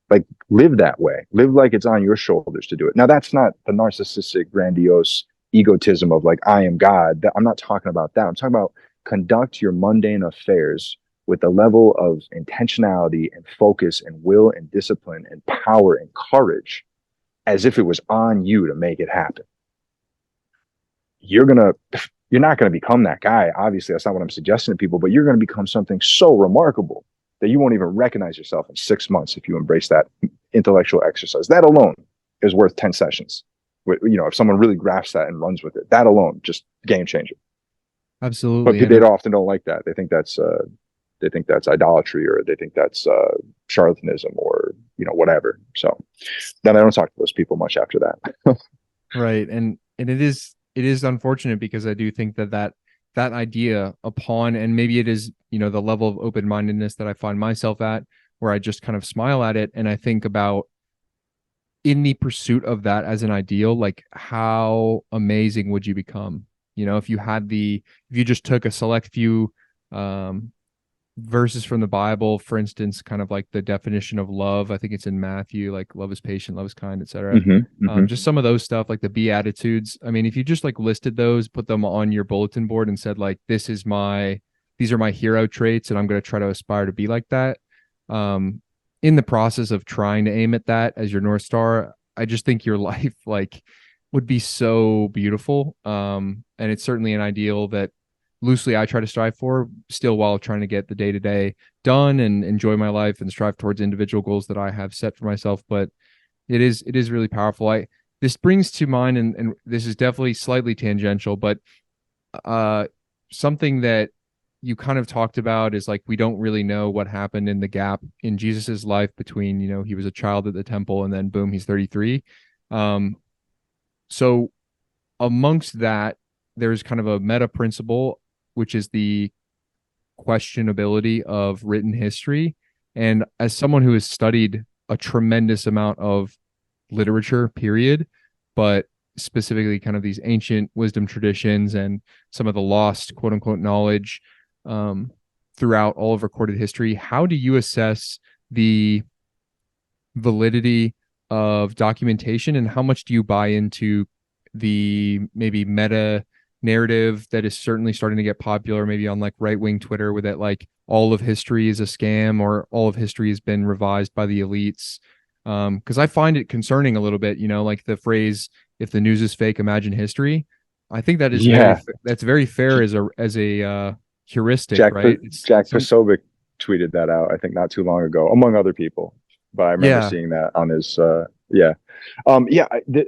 Like, live that way. Live like it's on your shoulders to do it. Now, that's not the narcissistic, grandiose egotism of like, I am God. I'm not talking about that. I'm talking about conduct your mundane affairs with a level of intentionality and focus and will and discipline and power and courage, as if it was on you to make it happen. You're not going to become that guy. Obviously, that's not what I'm suggesting to people, but you're going to become something so remarkable that you won't even recognize yourself in 6 months if you embrace that intellectual exercise. That alone is worth 10 sessions. If someone really grasps that and runs with it, that alone, just game changer. Absolutely. But they often don't like that. They think that's idolatry, or they think that's charlatanism, or whatever. So then I don't talk to those people much after that. Right. And it is unfortunate, because I do think that idea upon, and maybe it is, the level of open-mindedness that I find myself at, where I just kind of smile at it and I think about, in the pursuit of that as an ideal, like, how amazing would you become? If you just took a select few verses from the Bible, for instance, kind of like the definition of love. I think it's in Matthew, like love is patient, love is kind, etc. Just some of those stuff, like the Beatitudes. I mean, if you just like listed those, put them on your bulletin board and said like, these are my hero traits, and I'm going to try to aspire to be like that. In the process of trying to aim at that as your North Star, I just think your life like would be so beautiful. And it's certainly an ideal that loosely I try to strive for, still, while trying to get the day-to-day done and enjoy my life and strive towards individual goals that I have set for myself. But it is really powerful. This brings to mind, and this is definitely slightly tangential, but something that you kind of talked about is like, we don't really know what happened in the gap in Jesus's life between, he was a child at the temple and then boom, he's 33. So amongst that, there's kind of a meta principle, which is the questionability of written history. And as someone who has studied a tremendous amount of literature, period, but specifically kind of these ancient wisdom traditions and some of the lost quote unquote knowledge throughout all of recorded history, how do you assess the validity of documentation, and how much do you buy into the maybe meta narrative that is certainly starting to get popular, maybe on like right-wing Twitter, with it like all of history is a scam, or all of history has been revised by the elites? Because I find it concerning a little bit, like the phrase, if the news is fake, imagine history. I think that is that's very fair as a heuristic, right? Jack Posobiec tweeted that out, I think, not too long ago, among other people. But I remember seeing that on his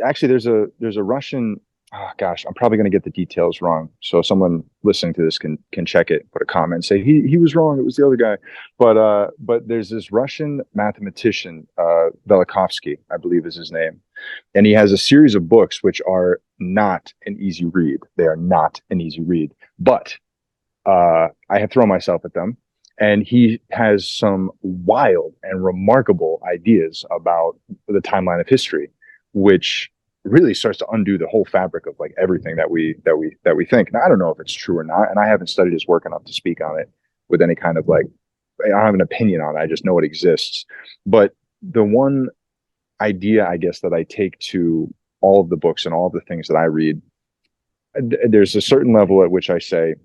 actually there's a Russian, oh gosh, I'm probably going to get the details wrong, so someone listening to this can check it, put a comment and say he was wrong, it was the other guy. But there's this Russian mathematician, Velikovsky, I believe is his name, and he has a series of books which are not an easy read. They are not an easy read, but I have thrown myself at them, And he has some wild and remarkable ideas about the timeline of history, which really starts to undo the whole fabric of like everything that we think. Now, I don't know if it's true or not, and I haven't studied his work enough to speak on it with any kind of like, I don't have an opinion on it. I just know it exists. But the one idea, I guess, that I take to all of the books and all of the things that I read, there's a certain level at which I say,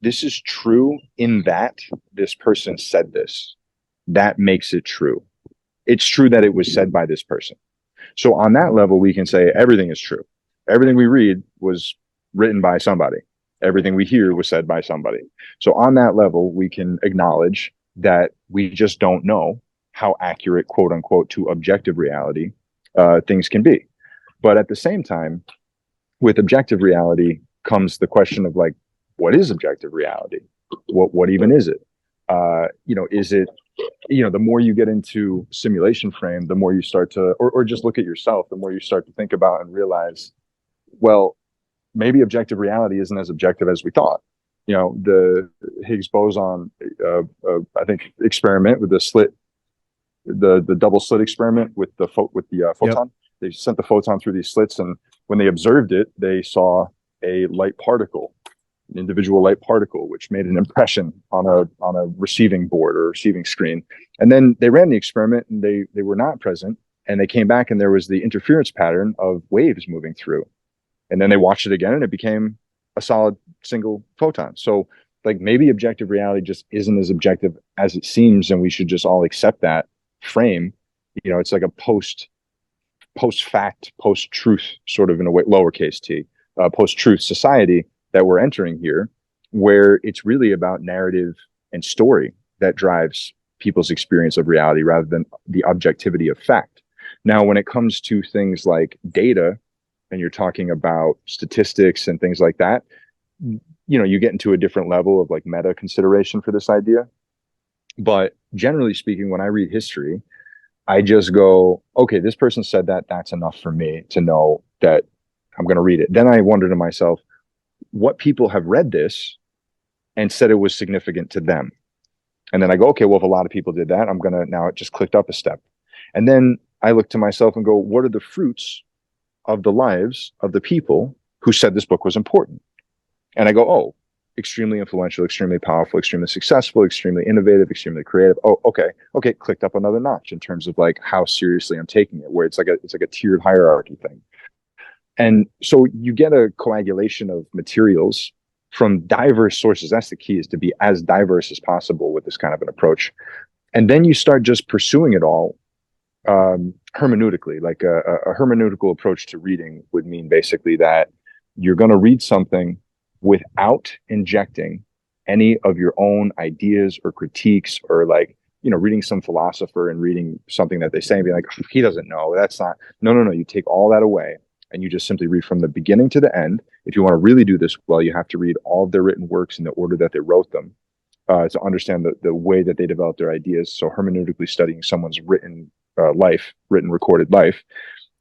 this is true in that this person said this. That makes it true. It's true that it was said by this person. So on that level, we can say everything is true. Everything we read was written by somebody. Everything we hear was said by somebody. So on that level, we can acknowledge that we just don't know how accurate, quote unquote, to objective reality things can be. But at the same time, with objective reality comes the question of like, what is objective reality? What even is it? Is it, the more you get into simulation frame, the more you start to, or just look at yourself, the more you start to think about and realize, well, maybe objective reality isn't as objective as we thought. The Higgs boson, I think, experiment with the slit, the double slit experiment with the photon. Yep. They sent the photon through these slits, and when they observed it, they saw a light particle, an individual light particle, which made an impression on a receiving board or receiving screen. And then they ran the experiment, and they were not present, and they came back, and there was the interference pattern of waves moving through. And then they watched it again, and it became a solid single photon. So like maybe objective reality just isn't as objective as it seems, and we should just all accept that frame. It's like a post-fact, post-truth sort of, in a way, lowercase t, post-truth society that we're entering here, where it's really about narrative and story that drives people's experience of reality rather than the objectivity of fact. Now, when it comes to things like data, and you're talking about statistics and things like that, you get into a different level of like meta consideration for this idea. But generally speaking, when I read history, I just go, okay, this person said that, that's enough for me to know that I'm going to read it. Then I wonder to myself, what people have read this and said it was significant to them. And then I go, okay, well, if a lot of people did that, I'm going to, now it just clicked up a step. And then I look to myself and go, what are the fruits of the lives of the people who said this book was important? And I go, oh, extremely influential, extremely powerful, extremely successful, extremely innovative, extremely creative. Oh, okay, clicked up another notch in terms of like how seriously I'm taking it, where it's like a tiered hierarchy thing. And so you get a coagulation of materials from diverse sources. That's the key, is to be as diverse as possible with this kind of an approach. And then you start just pursuing it all hermeneutically. Like a hermeneutical approach to reading would mean basically that you're going to read something without injecting any of your own ideas or critiques, or like, reading some philosopher and reading something that they say and being like, oh, he doesn't know. That's not, no. You take all that away. And you just simply read from the beginning to the end. If you want to really do this well, you have to read all of their written works in the order that they wrote them, to understand the way that they developed their ideas. So hermeneutically studying someone's written recorded life.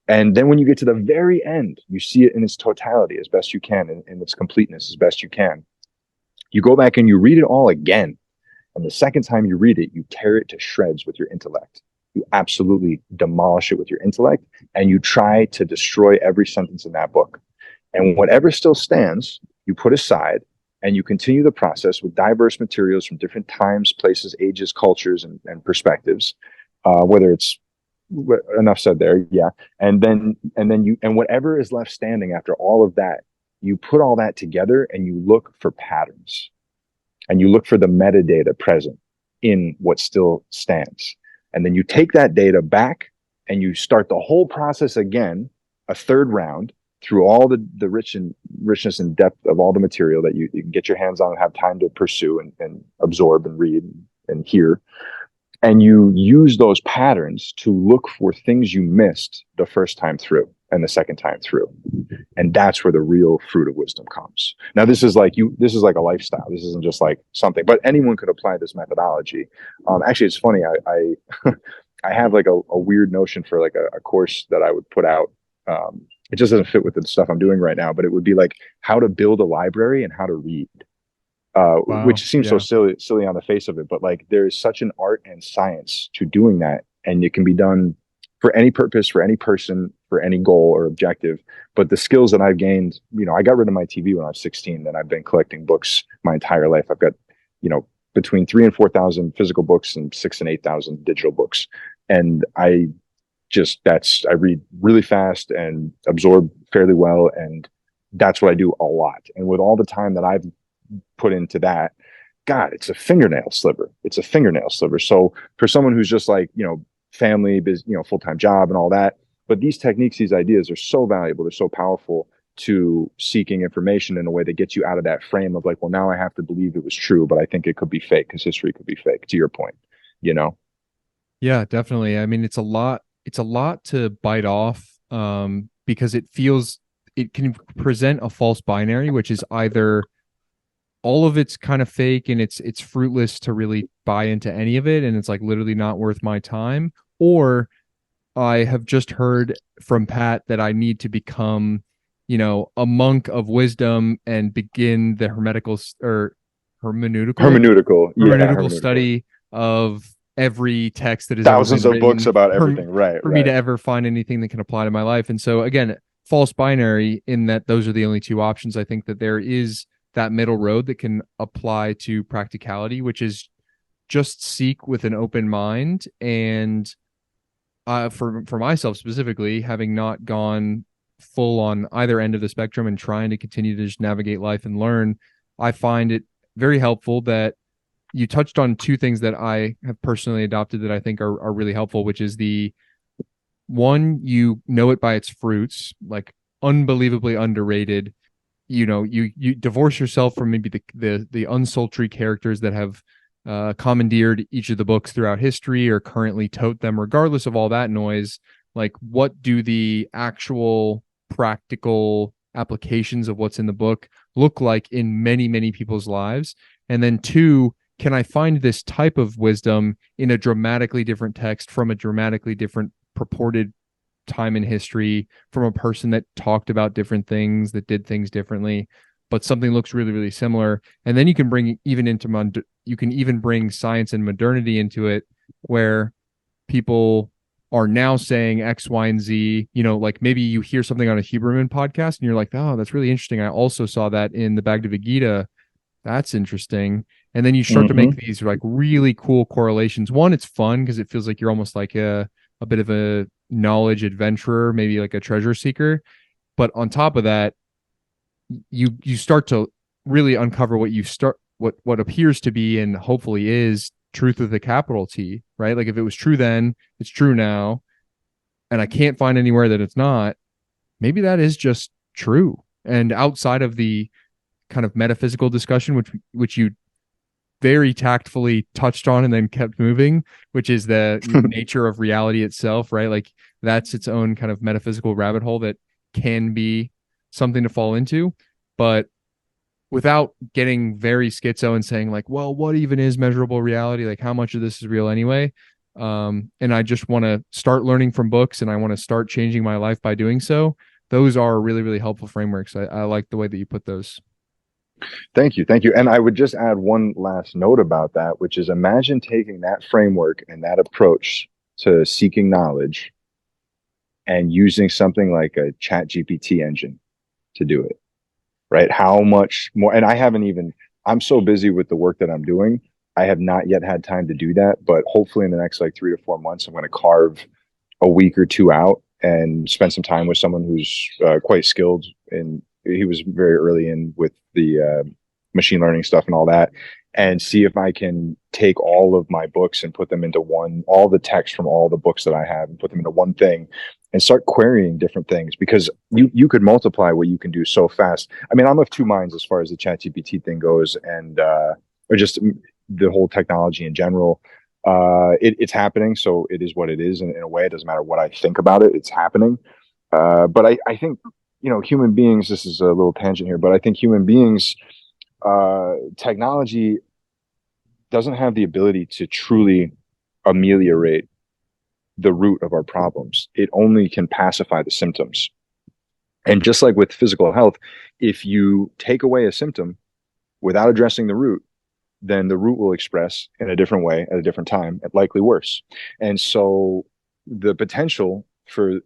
And then when you get to the very end, you see it in its totality as best you can, in its completeness as best you can. You go back and you read it all again. And the second time you read it, you tear it to shreds with your intellect. You absolutely demolish it with your intellect, and you try to destroy every sentence in that book. And whatever still stands, you put aside, and you continue the process with diverse materials from different times, places, ages, cultures, and perspectives. Whether it's enough said there, yeah. And then whatever is left standing after all of that, you put all that together and you look for patterns, and you look for the metadata present in what still stands. And then you take that data back and you start the whole process again, a third round, through all the richness and depth of all the material that you can get your hands on and have time to pursue and absorb and read and hear. And you use those patterns to look for things you missed the first time through and the second time through. And that's where the real fruit of wisdom comes. Now, this is like a lifestyle. This isn't just like something, but anyone could apply this methodology. Actually, it's funny. I have like a weird notion for like a course that I would put out. It just doesn't fit with the stuff I'm doing right now, but it would be like how to build a library and how to read. Wow. which seems so Yeah. silly on the face of it, but like there's such an art and science to doing that, and it can be done for any purpose, for any person, for any goal or objective. But the skills that I've gained, I got rid of my TV when I was 16, and I've been collecting books my entire life. I've got, between 3,000 and 4,000 physical books and 6,000 and 8,000 digital books. And I read really fast and absorb fairly well. And that's what I do a lot. And with all the time that I've put into that, God, it's a fingernail sliver. It's a fingernail sliver. So for someone who's just like, family, full-time job and all that, but these techniques, these ideas are so valuable. They're so powerful to seeking information in a way that gets you out of that frame of like, well, now I have to believe it was true, but I think it could be fake because history could be fake, to your point, Yeah, definitely. I mean, it's a lot to bite off, because it can present a false binary, which is either all of it's kind of fake and it's fruitless to really buy into any of it, and it's like literally not worth my time, or I have just heard from Pat that I need to become, a monk of wisdom and begin the hermeneutical study of every text that has ever thousands been of books written about everything, right? for me to ever find anything that can apply to my life. And so again, false binary in that those are the only two options. I think that there is that middle road that can apply to practicality, which is just seek with an open mind. And for myself specifically, having not gone full on either end of the spectrum and trying to continue to just navigate life and learn, I find it very helpful that you touched on two things that I have personally adopted that I think are really helpful, which is the one, you know it by its fruits, like unbelievably underrated. You divorce yourself from maybe the unsultry characters that have commandeered each of the books throughout history or currently tote them. Regardless of all that noise, like what do the actual practical applications of what's in the book look like in many, many people's lives? And then two, can I find this type of wisdom in a dramatically different text from a dramatically different purported time in history, from a person that talked about different things, that did things differently, but something looks really, really similar? And then you can bring bring science and modernity into it, where people are now saying X, Y, and Z. Like maybe you hear something on a Huberman podcast and you're like, oh, that's really interesting. I also saw that in the Bhagavad Gita. That's interesting. And then you start to make these like really cool correlations. One, it's fun because it feels like you're almost like a bit of a knowledge adventurer, maybe like a treasure seeker. But on top of that, you start to really uncover what appears to be, and hopefully is, truth with a capital T, right? Like if it was true then, it's true now, and I can't find anywhere that it's not. Maybe that is just true. And outside of the kind of metaphysical discussion, which you very tactfully touched on and then kept moving, which is the nature of reality itself, right? Like that's its own kind of metaphysical rabbit hole that can be something to fall into. But without getting very schizo and saying like, well, what even is measurable reality? Like how much of this is real anyway? And I just want to start learning from books, and I want to start changing my life by doing so. Those are really, really helpful frameworks. I like the way that you put those. Thank you. And I would just add one last note about that, which is imagine taking that framework and that approach to seeking knowledge and using something like a ChatGPT engine to do it, right? How much more? And I'm so busy with the work that I'm doing, I have not yet had time to do that, but hopefully in the next like 3 to 4 months, I'm going to carve a week or two out and spend some time with someone who's quite skilled he was very early in with the machine learning stuff and all that, and see if I can take all of my books and put them into all the text from all the books that I have and put them into one thing and start querying different things, because you could multiply what you can do so fast. I mean, I'm of two minds as far as the ChatGPT thing goes, and or just the whole technology in general. It's happening, so it is what it is. And in a way, it doesn't matter what I think about it, it's happening. But I think, human beings, this is a little tangent here, but I think human beings, technology doesn't have the ability to truly ameliorate the root of our problems. It only can pacify the symptoms. And just like with physical health, if you take away a symptom, without addressing the root, then the root will express in a different way at a different time, and likely worse. And so the potential for,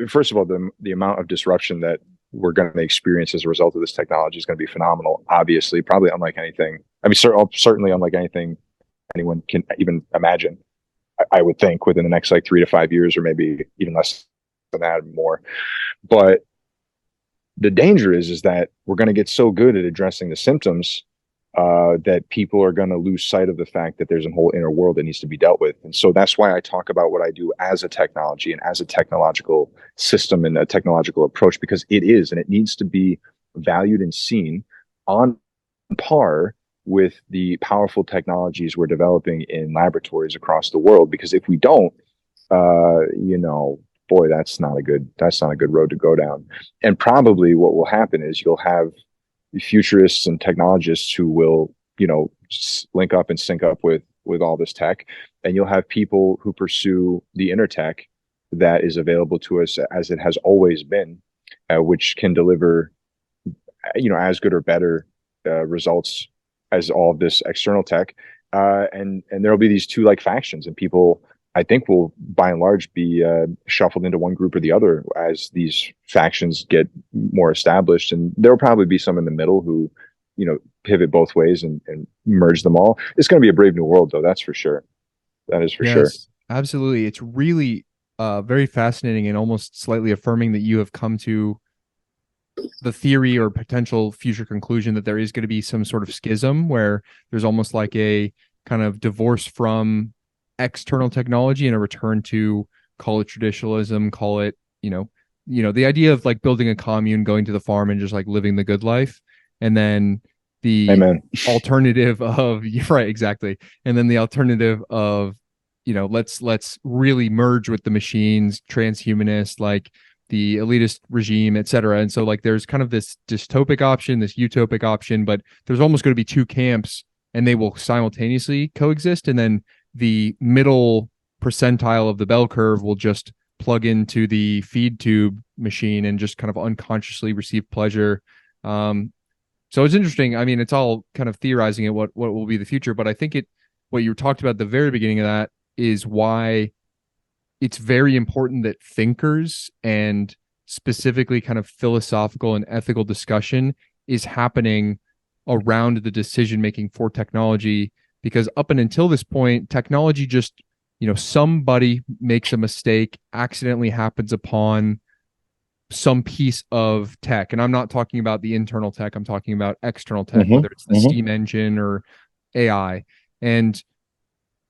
first of all, the amount of disruption that we're going to experience as a result of this technology is going to be phenomenal. Obviously, probably unlike anything. I mean, certainly unlike anything anyone can even imagine. I would think within the next like 3 to 5 years, or maybe even less than that, more. But the danger is that we're going to get so good at addressing the symptoms that people are going to lose sight of the fact that there's a whole inner world that needs to be dealt with. And so that's why I talk about what I do as a technology and as a technological system and a technological approach, because it is, and it needs to be valued and seen on par with the powerful technologies we're developing in laboratories across the world. Because if we don't, boy, that's not a good road to go down. And probably what will happen is you'll have futurists and technologists who will, link up and sync up with all this tech, and you'll have people who pursue the inner tech that is available to us as it has always been, which can deliver, as good or better results as all of this external tech. And there'll be these two like factions, and people, I think, will by and large be shuffled into one group or the other as these factions get more established. And there'll probably be some in the middle who, pivot both ways and merge them all. It's going to be a brave new world, though. That's for sure. That is for sure. Absolutely. It's really very fascinating and almost slightly affirming that you have come to the theory or potential future conclusion that there is going to be some sort of schism where there's almost like a kind of divorce from external technology and a return to, call it traditionalism, call it, the idea of like building a commune, going to the farm and just like living the good life. And then the Amen. alternative of, right, exactly. And then the alternative of, let's really merge with the machines, transhumanist, like the elitist regime, et cetera. And so like there's kind of this dystopic option, this utopic option, but there's almost going to be two camps and they will simultaneously coexist. And then the middle percentile of the bell curve will just plug into the feed tube machine and just kind of unconsciously receive pleasure. So it's interesting. I mean, it's all kind of theorizing it, what will be the future, but I think what you talked about at the very beginning of that is why it's very important that thinkers and specifically kind of philosophical and ethical discussion is happening around the decision making for technology, because up and until this point, technology just, somebody makes a mistake, accidentally happens upon some piece of tech. And I'm not talking about the internal tech, I'm talking about external tech, whether it's the steam engine or AI. And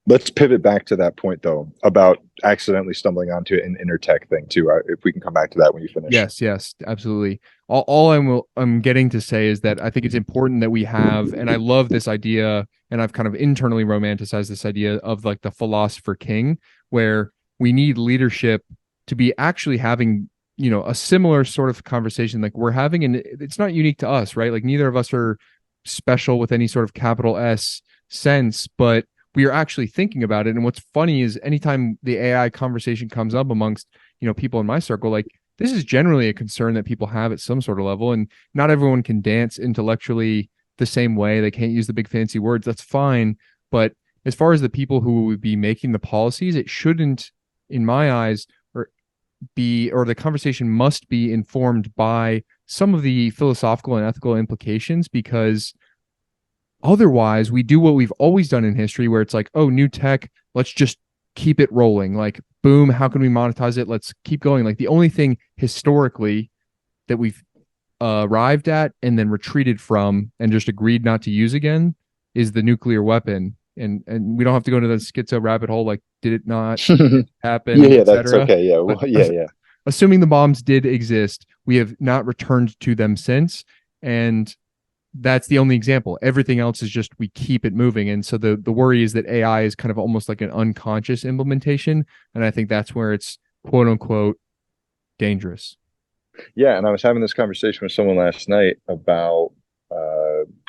let's pivot back to that point, though, about accidentally stumbling onto an inner tech thing too. If we can come back to that when you finish. Yes, absolutely. All I'm getting to say is that I think it's important that we have, and I love this idea, and I've kind of internally romanticized this idea of like the philosopher king, where we need leadership to be actually having, a similar sort of conversation like we're having, and it's not unique to us, right? Like neither of us are special with any sort of capital S sense, but we are actually thinking about it. And what's funny is anytime the AI conversation comes up amongst, people in my circle, like this is generally a concern that people have at some sort of level. And not everyone can dance intellectually the same way. They can't use the big fancy words. That's fine. But as far as the people who would be making the policies, it shouldn't, in my eyes, or the conversation must be informed by some of the philosophical and ethical implications, because otherwise we do what we've always done in history, where it's like, oh, new tech, let's just keep it rolling. Like, boom, how can we monetize it? Let's keep going. Like the only thing historically that we've arrived at and then retreated from and just agreed not to use again is the nuclear weapon. And we don't have to go into the schizo rabbit hole. Like, did it not happen? Yeah, that's okay. Yeah, well, yeah. Assuming the bombs did exist, we have not returned to them since. And that's the only example. Everything else is just we keep it moving. And so the worry is that AI is kind of almost like an unconscious implementation. And I think that's where it's quote unquote dangerous. Yeah. And I was having this conversation with someone last night about,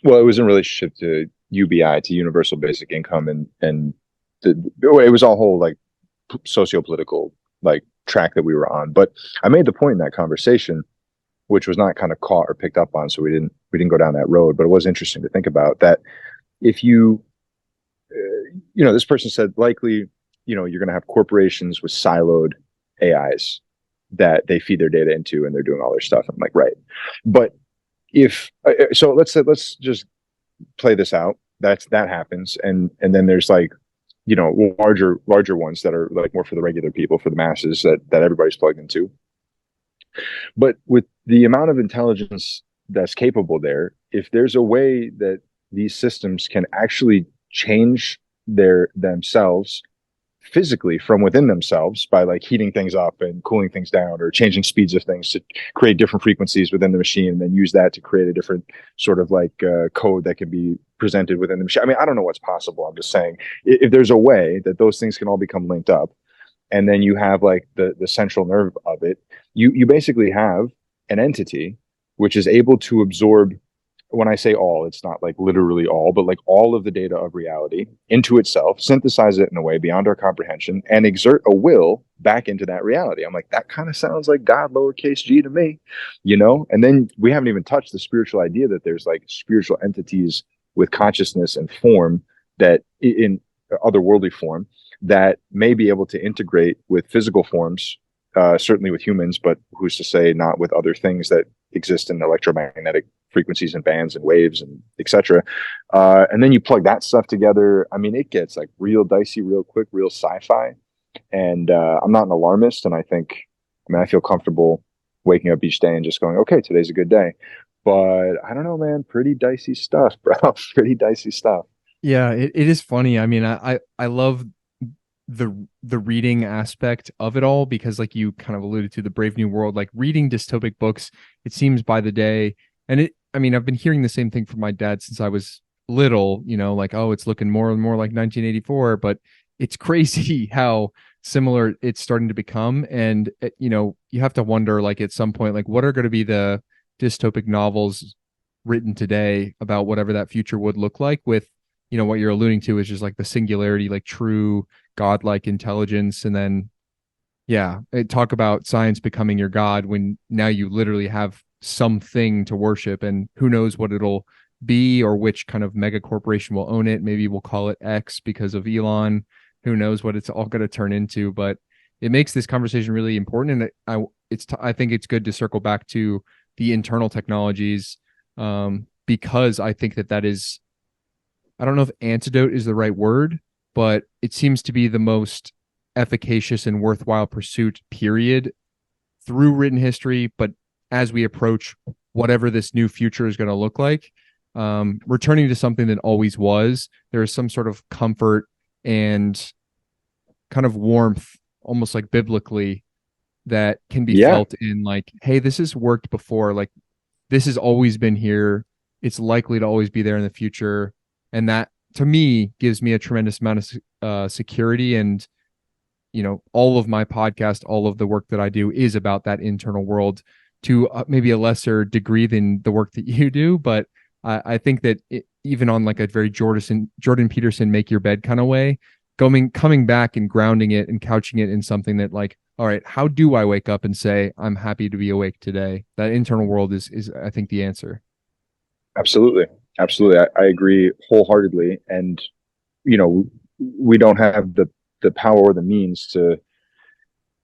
it was in relationship to UBI, to universal basic income. And it was all whole like socio-political like track that we were on. But I made the point in that conversation which was not kind of caught or picked up on. So we didn't go down that road, but it was interesting to think about that. If you, this person said likely, you're going to have corporations with siloed AIs that they feed their data into and they're doing all their stuff. I'm like, right. But if, so let's just play this out. That happens. And then there's like, larger ones that are like more for the regular people, for the masses that everybody's plugged into. But with the amount of intelligence that's capable there, if there's a way that these systems can actually change themselves physically from within themselves by like heating things up and cooling things down or changing speeds of things to create different frequencies within the machine and then use that to create a different sort of like code that can be presented within the machine. I mean, I don't know what's possible. I'm just saying if there's a way that those things can all become linked up and then you have like the central nerve of it, you basically have an entity which is able to absorb, when I say all, it's not like literally all, but like all of the data of reality into itself, synthesize it in a way beyond our comprehension, and exert a will back into that reality. I'm like, that kind of sounds like God lowercase g to me, And then we haven't even touched the spiritual idea that there's like spiritual entities with consciousness and form that in otherworldly form that may be able to integrate with physical forms, certainly with humans, but who's to say not with other things that exist in electromagnetic frequencies and bands and waves and etc. And then you plug that stuff together. I mean, it gets like real dicey, real quick, real sci-fi. And I'm not an alarmist, and I feel comfortable waking up each day and just going, okay, today's a good day. But I don't know, man, pretty dicey stuff, bro. Pretty dicey stuff. Yeah, it is funny. I mean, I love the reading aspect of it all because like you kind of alluded to the Brave New World, like reading dystopic books, it seems by the day. And I've been hearing the same thing from my dad since I was little, like, oh, it's looking more and more like 1984, but it's crazy how similar it's starting to become. And, you have to wonder, like, at some point, like, what are going to be the dystopic novels written today about whatever that future would look like with, what you're alluding to is just like the singularity, like true godlike intelligence. And then, yeah, talk about science becoming your God when now you literally have something to worship, and who knows what it'll be or which kind of mega corporation will own it. Maybe we'll call it X because of Elon. Who knows what it's all going to turn into, but it makes this conversation really important. And I think it's good to circle back to the internal technologies, because I think that is, I don't know if antidote is the right word, but it seems to be the most efficacious and worthwhile pursuit, period, through written history. But as we approach whatever this new future is going to look like, returning to something that always was, there is some sort of comfort and kind of warmth, almost like biblically, that can be felt in like, hey, this has worked before. Like, this has always been here. It's likely to always be there in the future. And that, to me, gives me a tremendous amount of security. And, all of my podcast, all of the work that I do is about that internal world to maybe a lesser degree than the work that you do. But I think that even on like a very Jordan Peterson, make your bed kind of way, coming back and grounding it and couching it in something that like, all right, how do I wake up and say, I'm happy to be awake today? That internal world is I think, the answer. Absolutely. Absolutely. I agree wholeheartedly. And, we don't have the power or the means to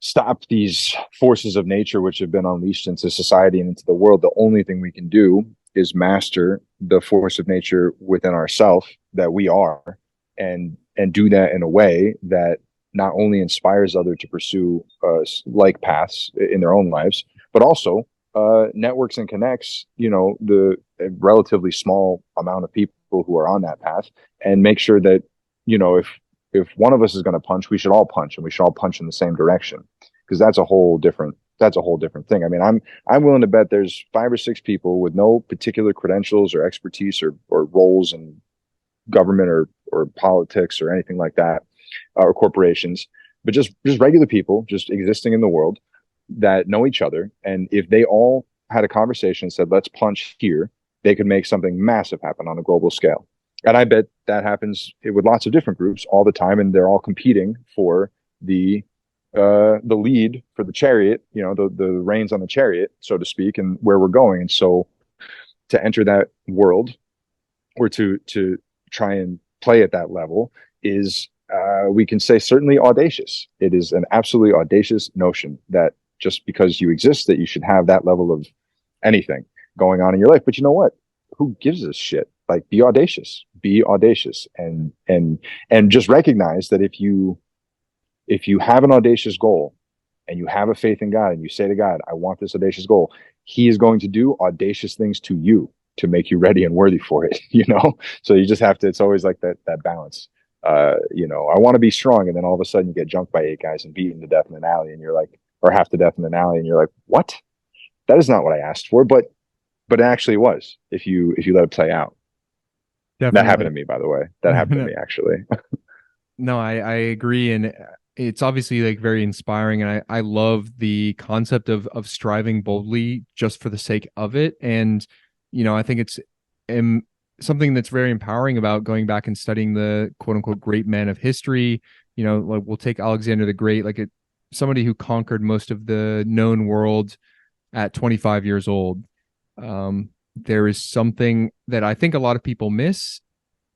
stop these forces of nature which have been unleashed into society and into the world. The only thing we can do is master the force of nature within ourselves that we are, and do that in a way that not only inspires others to pursue like paths in their own lives, but also networks and connects, the relatively small amount of people who are on that path, and make sure that, if one of us is going to punch, we should all punch, and we should all punch in the same direction, because that's a whole different thing. I mean, I'm willing to bet there's 5 or 6 people with no particular credentials or expertise or roles in government or politics or anything like that, or corporations, but just regular people just existing in the world that know each other. And if they all had a conversation and said, let's punch here, they could make something massive happen on a global scale. And I bet that happens with lots of different groups all the time, and they're all competing for the the lead for the chariot, the reins on the chariot, so to speak, and where we're going. And so to enter that world, or to try and play at that level, is we can say certainly audacious. It is an absolutely audacious notion that just because you exist, that you should have that level of anything going on in your life. But you know what? Who gives a shit? Like, be audacious, and just recognize that if you have an audacious goal and you have a faith in God and you say to God, I want this audacious goal, he is going to do audacious things to you to make you ready and worthy for it, So you just have to, it's always like that balance. I want to be strong. And then all of a sudden you get jumped by 8 guys and beaten to death in an alley, and you're like, or half to death in an alley. And you're like, what? That is not what I asked for. But it actually was, if you let it play out. Definitely. That happened to me, by the way. That happened to me, actually. No, I agree. And it's obviously like very inspiring. And I love the concept of striving boldly just for the sake of it. And, I think it's something that's very empowering about going back and studying the quote unquote great men of history. Like we'll take Alexander the Great, like somebody who conquered most of the known world at 25 years old. There is something that I think a lot of people miss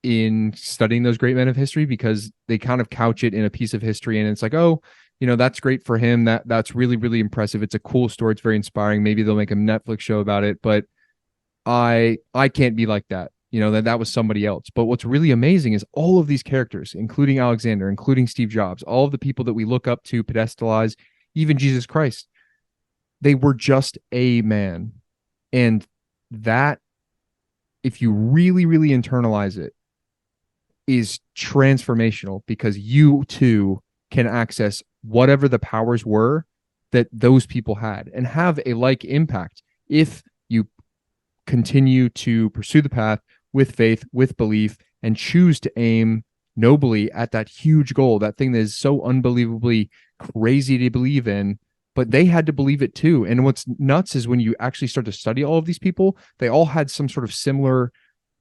in studying those great men of history, because they kind of couch it in a piece of history, and it's like, oh, that's great for him. That's really, really impressive. It's a cool story. It's very inspiring. Maybe they'll make a Netflix show about it, but I can't be like that. That was somebody else. But what's really amazing is all of these characters, including Alexander, including Steve Jobs, all of the people that we look up to, pedestalize, even Jesus Christ, they were just a man. And that, if you really, really internalize it, is transformational, because you too can access whatever the powers were that those people had and have a like impact if you continue to pursue the path with faith, with belief, and choose to aim nobly at that huge goal, that thing that is so unbelievably crazy to believe in. But they had to believe it too. And what's nuts is when you actually start to study all of these people, they all had some sort of similar,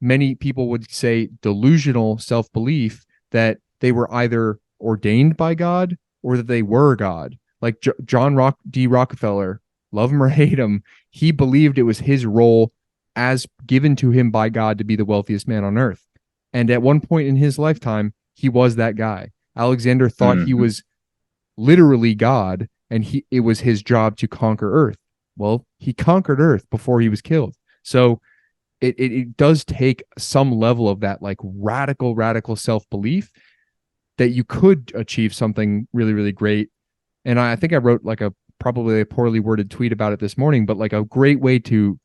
many people would say delusional self-belief, that they were either ordained by God or that they were God. Like John D. Rockefeller, love him or hate him, he believed it was his role as given to him by God to be the wealthiest man on earth. And at one point in his lifetime, he was that guy. Alexander thought he was literally God, and it was his job to conquer Earth. Well, he conquered Earth before he was killed. So it does take some level of that like radical self-belief that you could achieve something really, really great. And I think I wrote like probably a poorly worded tweet about it this morning, but like a great way to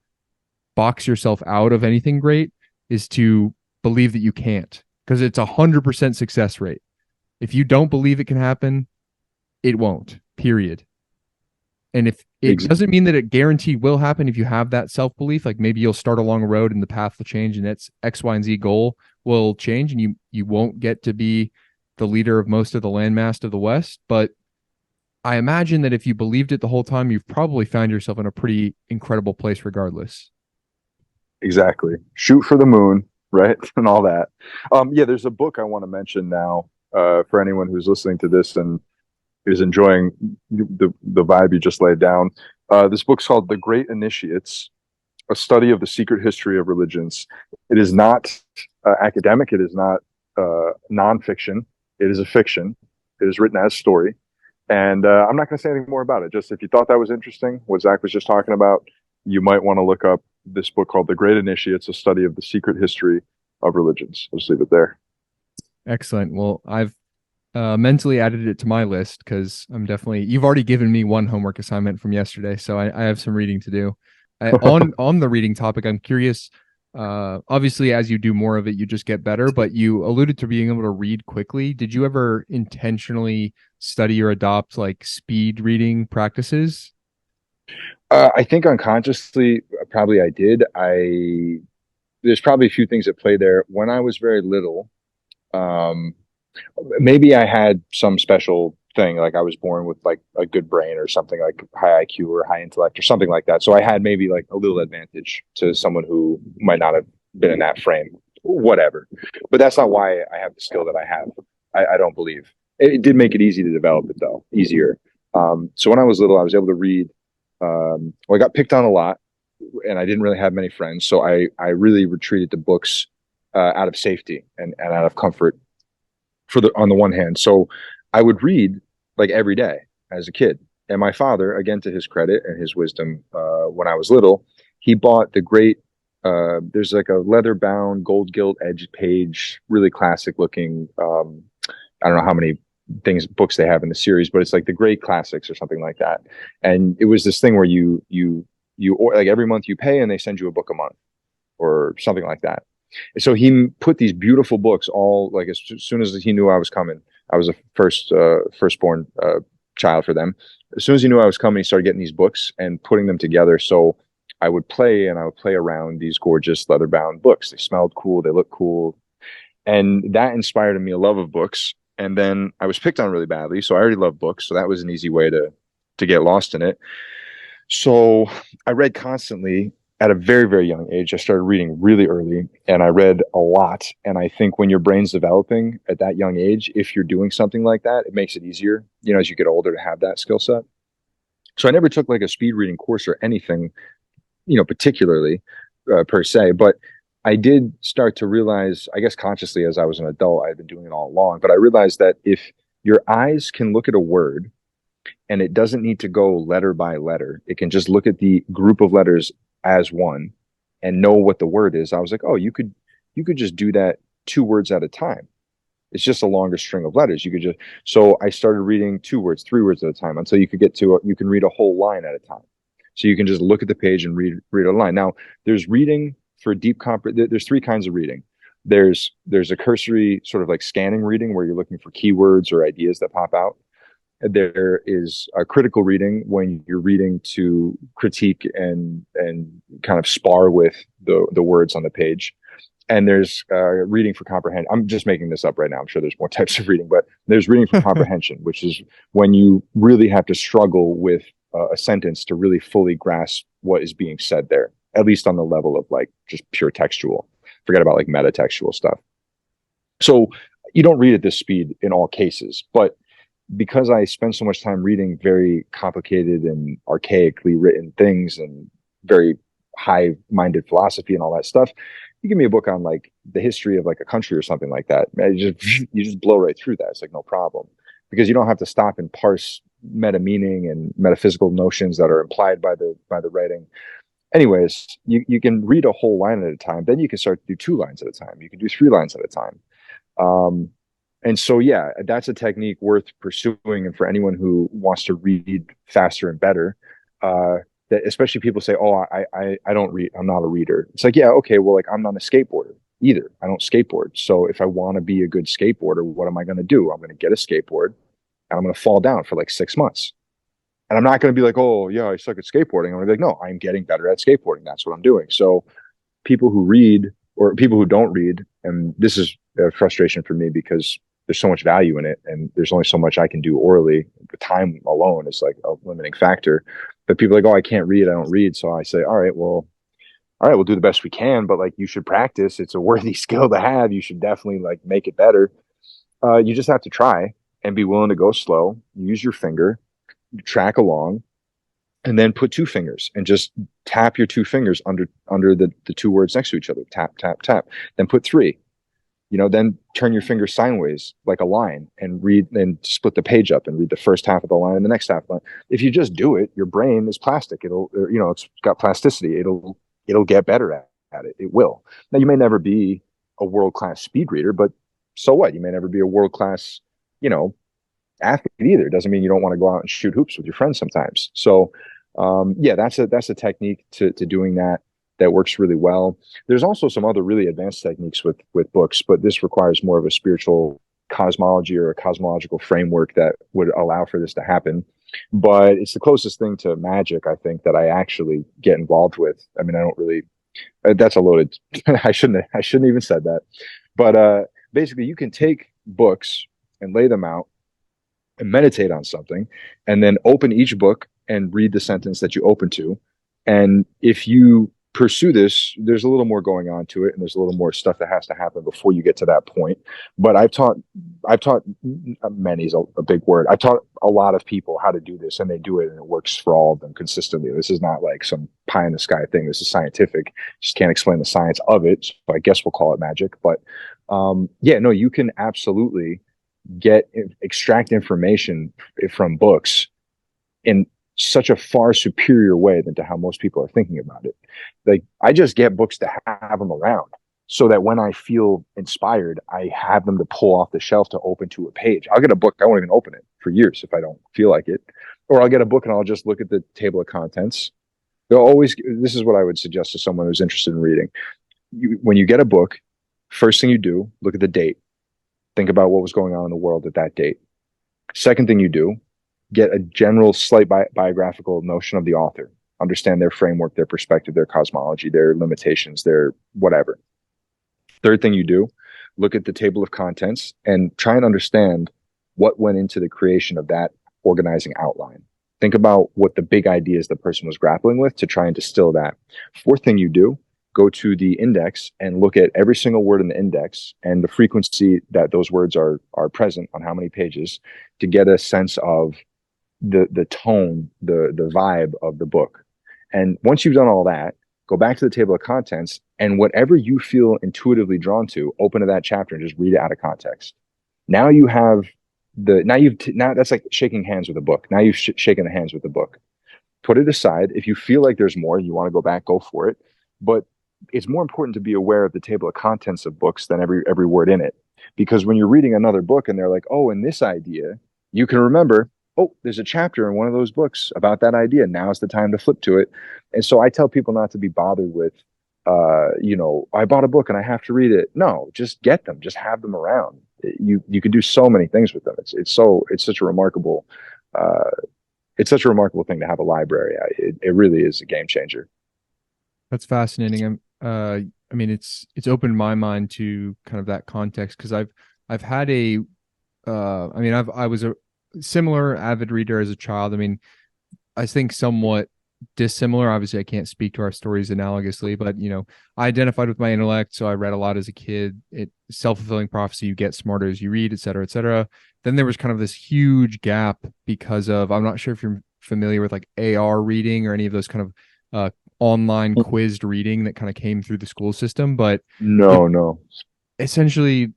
box yourself out of anything great is to believe that you can't, because it's 100% success rate. If you don't believe it can happen, it won't, period. And if it doesn't mean that it guaranteed will happen, if you have that self-belief, like maybe you'll start along a road and the path will change, and that's X, Y, and Z goal will change, and you won't get to be the leader of most of the landmass of the West. But I imagine that if you believed it the whole time, you've probably found yourself in a pretty incredible place regardless. Exactly. Shoot for the moon, right? And all that. Yeah, there's a book I want to mention now for anyone who's listening to this and is enjoying the vibe you just laid down. This book's called The Great Initiates, a study of the secret history of religions. It is not academic. It is not nonfiction. It is a fiction. It is written as story. And I'm not going to say anything more about it. Just if you thought that was interesting, what Zach was just talking about, you might want to look up this book called The Great Initiates, a study of the secret history of religions. I'll just leave it there. Excellent. Well, I've mentally added it to my list, because you've already given me one homework assignment from yesterday, so I have some reading to do. On the reading topic, I'm curious, obviously as you do more of it, you just get better, but you alluded to being able to read quickly. Did you ever intentionally study or adopt like speed reading practices? I think unconsciously, probably I did. There's probably a few things at play there. When I was very little, maybe I had some special thing, like I was born with like a good brain or something, like high IQ or high intellect or something like that. So I had maybe like a little advantage to someone who might not have been in that frame, whatever. But that's not why I have the skill that I have. I don't believe. It did make it easy to develop it, though, easier. So when I was little, I was able to read. Well, I got picked on a lot, and I didn't really have many friends, so I really retreated to books out of safety and out of comfort. On the one hand, so I would read like every day as a kid. And my father, again to his credit and his wisdom, when I was little, he bought the great. There's like a leather bound, gold gilt edge page, really classic looking. I don't know how many books they have in the series, but it's like the great classics or something like that. And it was this thing where you like every month you pay and they send you a book a month or something like that. And so he put these beautiful books all like as soon as he knew I was coming. I was a firstborn child for them. As soon as he knew I was coming, he started getting these books and putting them together. So I would play around these gorgeous leather bound books. They smelled cool. They looked cool. And that inspired in me a love of books. And then I was picked on really badly. So I already loved books. So that was an easy way to get lost in it. So I read constantly at a very, very young age. I started reading really early and I read a lot. And I think when your brain's developing at that young age, if you're doing something like that, it makes it easier, as you get older to have that skill set. So I never took like a speed reading course or anything, particularly per se, but I did start to realize, I guess consciously as I was an adult, I'd been doing it all along, but I realized that if your eyes can look at a word and it doesn't need to go letter by letter, it can just look at the group of letters as one and know what the word is. I was like, oh, you could just do that 2 words at a time. It's just a longer string of letters. So I started reading 2 words, 3 words at a time until you could get to, you can read a whole line at a time. So you can just look at the page and read a line. Now there's reading for deep there's 3 kinds of reading. There's a cursory sort of like scanning reading where you're looking for keywords or ideas that pop out. There is a critical reading when you're reading to critique and kind of spar with the words on the page. And there's reading for comprehension. I'm just making this up right now. I'm sure there's more types of reading, but there's reading for comprehension, which is when you really have to struggle with a sentence to really fully grasp what is being said there, at least on the level of like just pure textual. Forget about like metatextual stuff. So you don't read at this speed in all cases, but because I spend so much time reading very complicated and archaically written things and very high-minded philosophy and all that stuff, you give me a book on like the history of like a country or something like that, man, you just blow right through that. It's like no problem, because you don't have to stop and parse meta meaning and metaphysical notions that are implied by the writing. Anyways, you can read a whole line at a time. Then you can start to do 2 lines at a time. You can do 3 lines at a time. And so, yeah, that's a technique worth pursuing. And for anyone who wants to read faster and better, that especially people say, oh, I don't read. I'm not a reader. It's like, yeah, okay, well, like I'm not a skateboarder either. I don't skateboard. So if I want to be a good skateboarder, what am I going to do? I'm going to get a skateboard and I'm going to fall down for like 6 months. And I'm not going to be like, oh, yeah, I suck at skateboarding. I'm going to be like, no, I'm getting better at skateboarding. That's what I'm doing. So people who read or people who don't read, and this is a frustration for me because there's so much value in it and there's only so much I can do orally. The time alone is like a limiting factor. But people are like, oh, I can't read. I don't read. So I say, all right, we'll do the best we can. But like, you should practice. It's a worthy skill to have. You should definitely like make it better. You just have to try and be willing to go slow. Use your finger, track along, and then put 2 fingers and just tap your 2 fingers under the 2 words next to each other. Tap, tap, tap. Then put 3. Then turn your finger sideways like a line and read, and split the page up and read the first half of the line and the next half of the line. If you just do it, your brain is plastic. It's got plasticity. It'll get better at it. It will. Now, you may never be a world-class speed reader, but so what? You may never be a world-class, athlete either. It doesn't mean you don't want to go out and shoot hoops with your friends sometimes. So, yeah, that's a technique to doing that works really well. There's also some other really advanced techniques with books, but this requires more of a spiritual cosmology or a cosmological framework that would allow for this to happen. But it's the closest thing to magic, I think, that I actually get involved with. I mean, I don't really, that's a loaded, I shouldn't even said that. But basically you can take books and lay them out and meditate on something, and then open each book and read the sentence that you open to. And if you pursue this, there's a little more going on to it, and there's a little more stuff that has to happen before you get to that point. But I've taught many is a big word. I've taught a lot of people how to do this, and they do it, and it works for all of them consistently. This is not like some pie in the sky thing. This is scientific. Just can't explain the science of it, so I guess we'll call it magic. But yeah, no, you can absolutely extract information from books in such a far superior way than to how most people are thinking about it. Like, I just get books to have them around so that when I feel inspired, I have them to pull off the shelf to open to a page. I'll get a book, I won't even open it for years if I don't feel like it. Or I'll get a book and I'll just look at the table of contents. This is what I would suggest to someone who's interested in reading. When you get a book, first thing you do, look at the date. Think about what was going on in the world at that date. Second thing you do, get a general slight biographical notion of the author, understand their framework, their perspective, their cosmology, their limitations, their whatever. Third thing you do, look at the table of contents and try and understand what went into the creation of that organizing outline. Think about what the big ideas the person was grappling with to try and distill that. Fourth thing you do, go to the index and look at every single word in the index and the frequency that those words are present on how many pages to get a sense of the tone, the vibe of the book. And once you've done all that, go back to the table of contents, and whatever you feel intuitively drawn to, open to that chapter and just read it out of context. Now you have now that's like shaking hands with a book. Now you've shaken the hands with the book. Put it aside. If you feel like there's more, you want to go back, go for it. But it's more important to be aware of the table of contents of books than every word in it. Because when you're reading another book and they're like, oh, in this idea, you can remember, oh, there's a chapter in one of those books about that idea. Now's the time to flip to it. And so I tell people not to be bothered with, I bought a book and I have to read it. No, just get them, just have them around. You can do so many things with them. It's such a remarkable thing to have a library. It really is a game changer. That's fascinating. I mean, it's opened my mind to kind of that context, because I've had I was a similar avid reader as a child. I mean, I think somewhat dissimilar. Obviously, I can't speak to our stories analogously, but I identified with my intellect, so I read a lot as a kid. Self-fulfilling prophecy, you get smarter as you read, et cetera, et cetera. Then there was kind of this huge gap because of, I'm not sure if you're familiar with like AR reading or any of those kind of online quizzed reading that kind of came through the school system. But no. Essentially,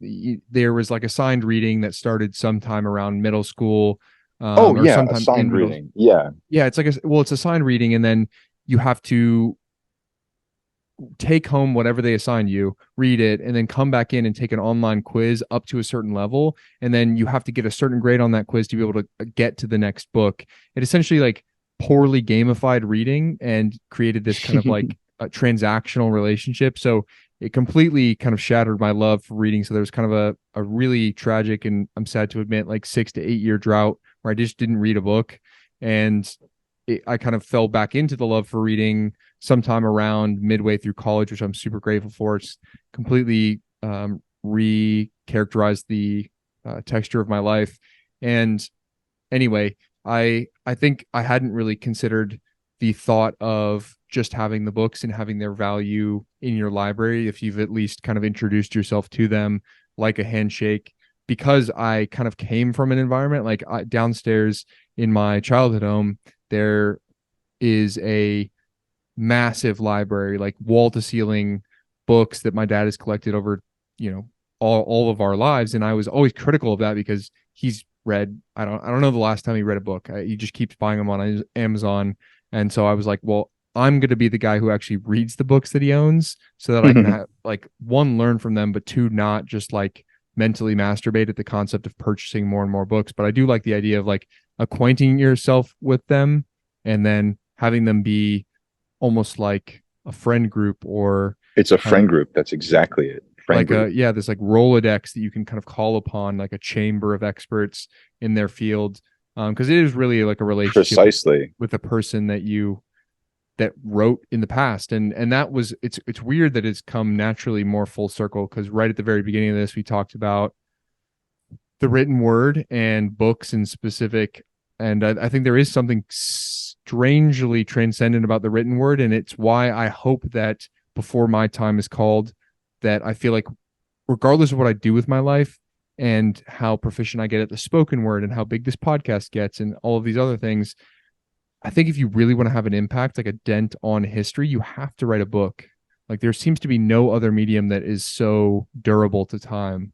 there was like assigned reading that started sometime around middle school. Assigned reading. Yeah. It's like it's assigned reading, and then you have to take home whatever they assign you, read it, and then come back in and take an online quiz up to a certain level, and then you have to get a certain grade on that quiz to be able to get to the next book. It essentially like poorly gamified reading and created this kind of like a transactional relationship. So it completely kind of shattered my love for reading. So there was kind of a really tragic, and I'm sad to admit, like 6 to 8 year drought where I just didn't read a book. And I kind of fell back into the love for reading sometime around midway through college, which I'm super grateful for. It's completely recharacterized the texture of my life. And anyway, I think I hadn't really considered the thought of just having the books and having their value in your library if you've at least kind of introduced yourself to them, like a handshake. Because I kind of came from an environment like downstairs in my childhood home, there is a massive library, like wall to ceiling books that my dad has collected over, all of our lives. And I was always critical of that because he's read, I don't know the last time he read a book. He just keeps buying them on Amazon. And so I was like, well, I'm going to be the guy who actually reads the books that he owns so that I can have, like, one, learn from them, but two, not just like mentally masturbate at the concept of purchasing more and more books. But I do like the idea of like acquainting yourself with them and then having them be almost like a friend group, or it's a friend group. That's exactly it. This like Rolodex that you can kind of call upon, like a chamber of experts in their field. Because it is really like a relationship precisely with a person that wrote in the past. And that was, it's weird that it's come naturally more full circle, because right at the very beginning of this, we talked about the written word and books and specific And I think there is something strangely transcendent about the written word. And it's why I hope that before my time is called, that I feel like regardless of what I do with my life and how proficient I get at the spoken word and how big this podcast gets and all of these other things, I think if you really want to have an impact, like a dent on history, you have to write a book. Like there seems to be no other medium that is so durable to time.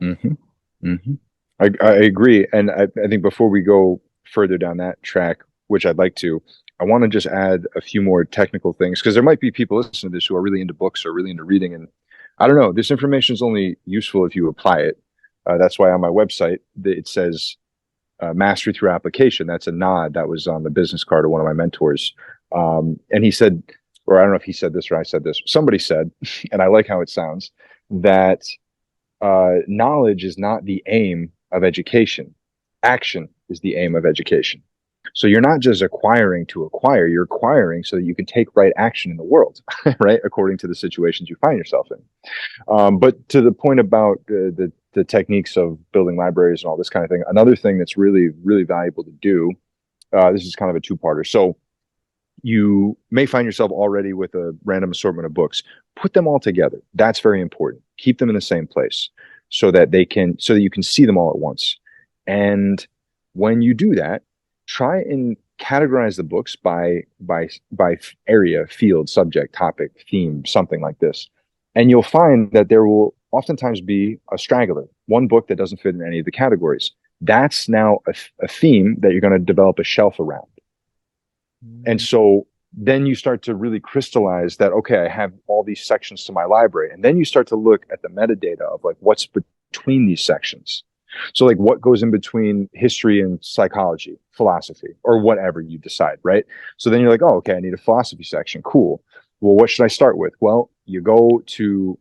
Mm-hmm. Mm-hmm. I agree. And I think before we go further down that track, which I'd like to, I want to just add a few more technical things because there might be people listening to this who are really into books or really into reading. And I don't know, this information is only useful if you apply it. That's why on my website, it says mastery through application. That's a nod that was on the business card of one of my mentors. And he said, or I don't know if he said this or I said this, somebody said, and I like how it sounds, that knowledge is not the aim of education. Action is the aim of education. So you're not just acquiring to acquire, you're acquiring so that you can take right action in the world, right? According to the situations you find yourself in. But to the point about the techniques of building libraries and all this kind of thing, another thing that's really, really valuable to do, this is kind of a two-parter. So you may find yourself already with a random assortment of books. Put them all together. That's very important. Keep them in the same place so that you can see them all at once. And when you do that, try and categorize the books by area, field, subject, topic, theme, something like this. And you'll find that there will oftentimes be a straggler, one book that doesn't fit in any of the categories. That's now a theme that you're going to develop a shelf around. And so then you start to really crystallize that, okay, I have all these sections to my library. And then you start to look at the metadata of like what's between these sections. So like what goes in between history and psychology, philosophy, or whatever you decide, right? So then you're like, oh, okay, I need a philosophy section. Cool. Well, what should I start with? Well, you go to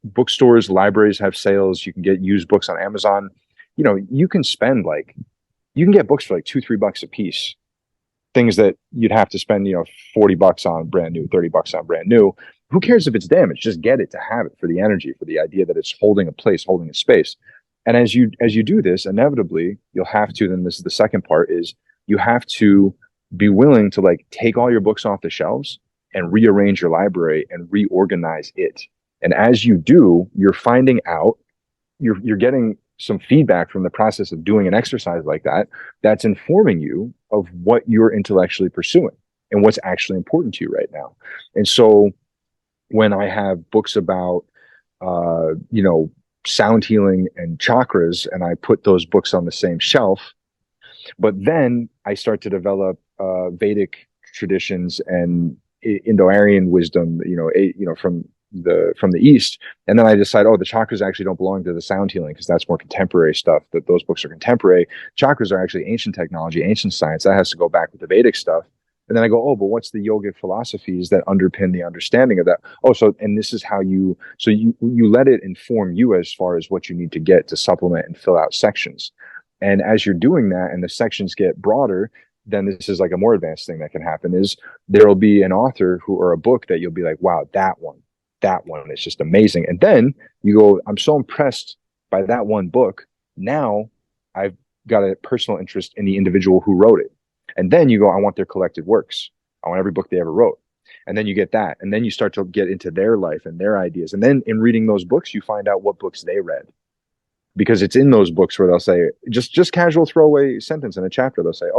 bookstores, libraries have sales. You can get used books on Amazon. You can get books for like $2-3 a piece. Things that you'd have to spend, $40 on brand new, $30 on brand new. Who cares if it's damaged? Just get it to have it for the energy, for the idea that it's holding a place, holding a space. And as you do this, inevitably you'll have to, then this is the second part, is you have to be willing to like take all your books off the shelves and rearrange your library and reorganize it. And as you do, you're finding out, you're getting some feedback from the process of doing an exercise like that, that's informing you of what you're intellectually pursuing and what's actually important to you right now. And so when I have books about, sound healing and chakras, and I put those books on the same shelf, but then I start to develop Vedic traditions and Indo-Aryan wisdom, from the East. And then I decide, the chakras actually don't belong to the sound healing because that's more contemporary stuff, that those books are contemporary. Chakras are actually ancient technology, ancient science. That has to go back with the Vedic stuff. And then I go, but what's the yogic philosophies that underpin the understanding of that? And this is how you let it inform you as far as what you need to get to supplement and fill out sections. And as you're doing that and the sections get broader, then this is like a more advanced thing that can happen is there'll be an author or a book that you'll be like, wow, that one is just amazing. And then you go, I'm so impressed by that one book. Now I've got a personal interest in the individual who wrote it. And then you go, I want their collected works. I want every book they ever wrote. And then you get that. And then you start to get into their life and their ideas. And then in reading those books, you find out what books they read. Because it's in those books where they'll say, just casual throwaway sentence in a chapter. They'll say,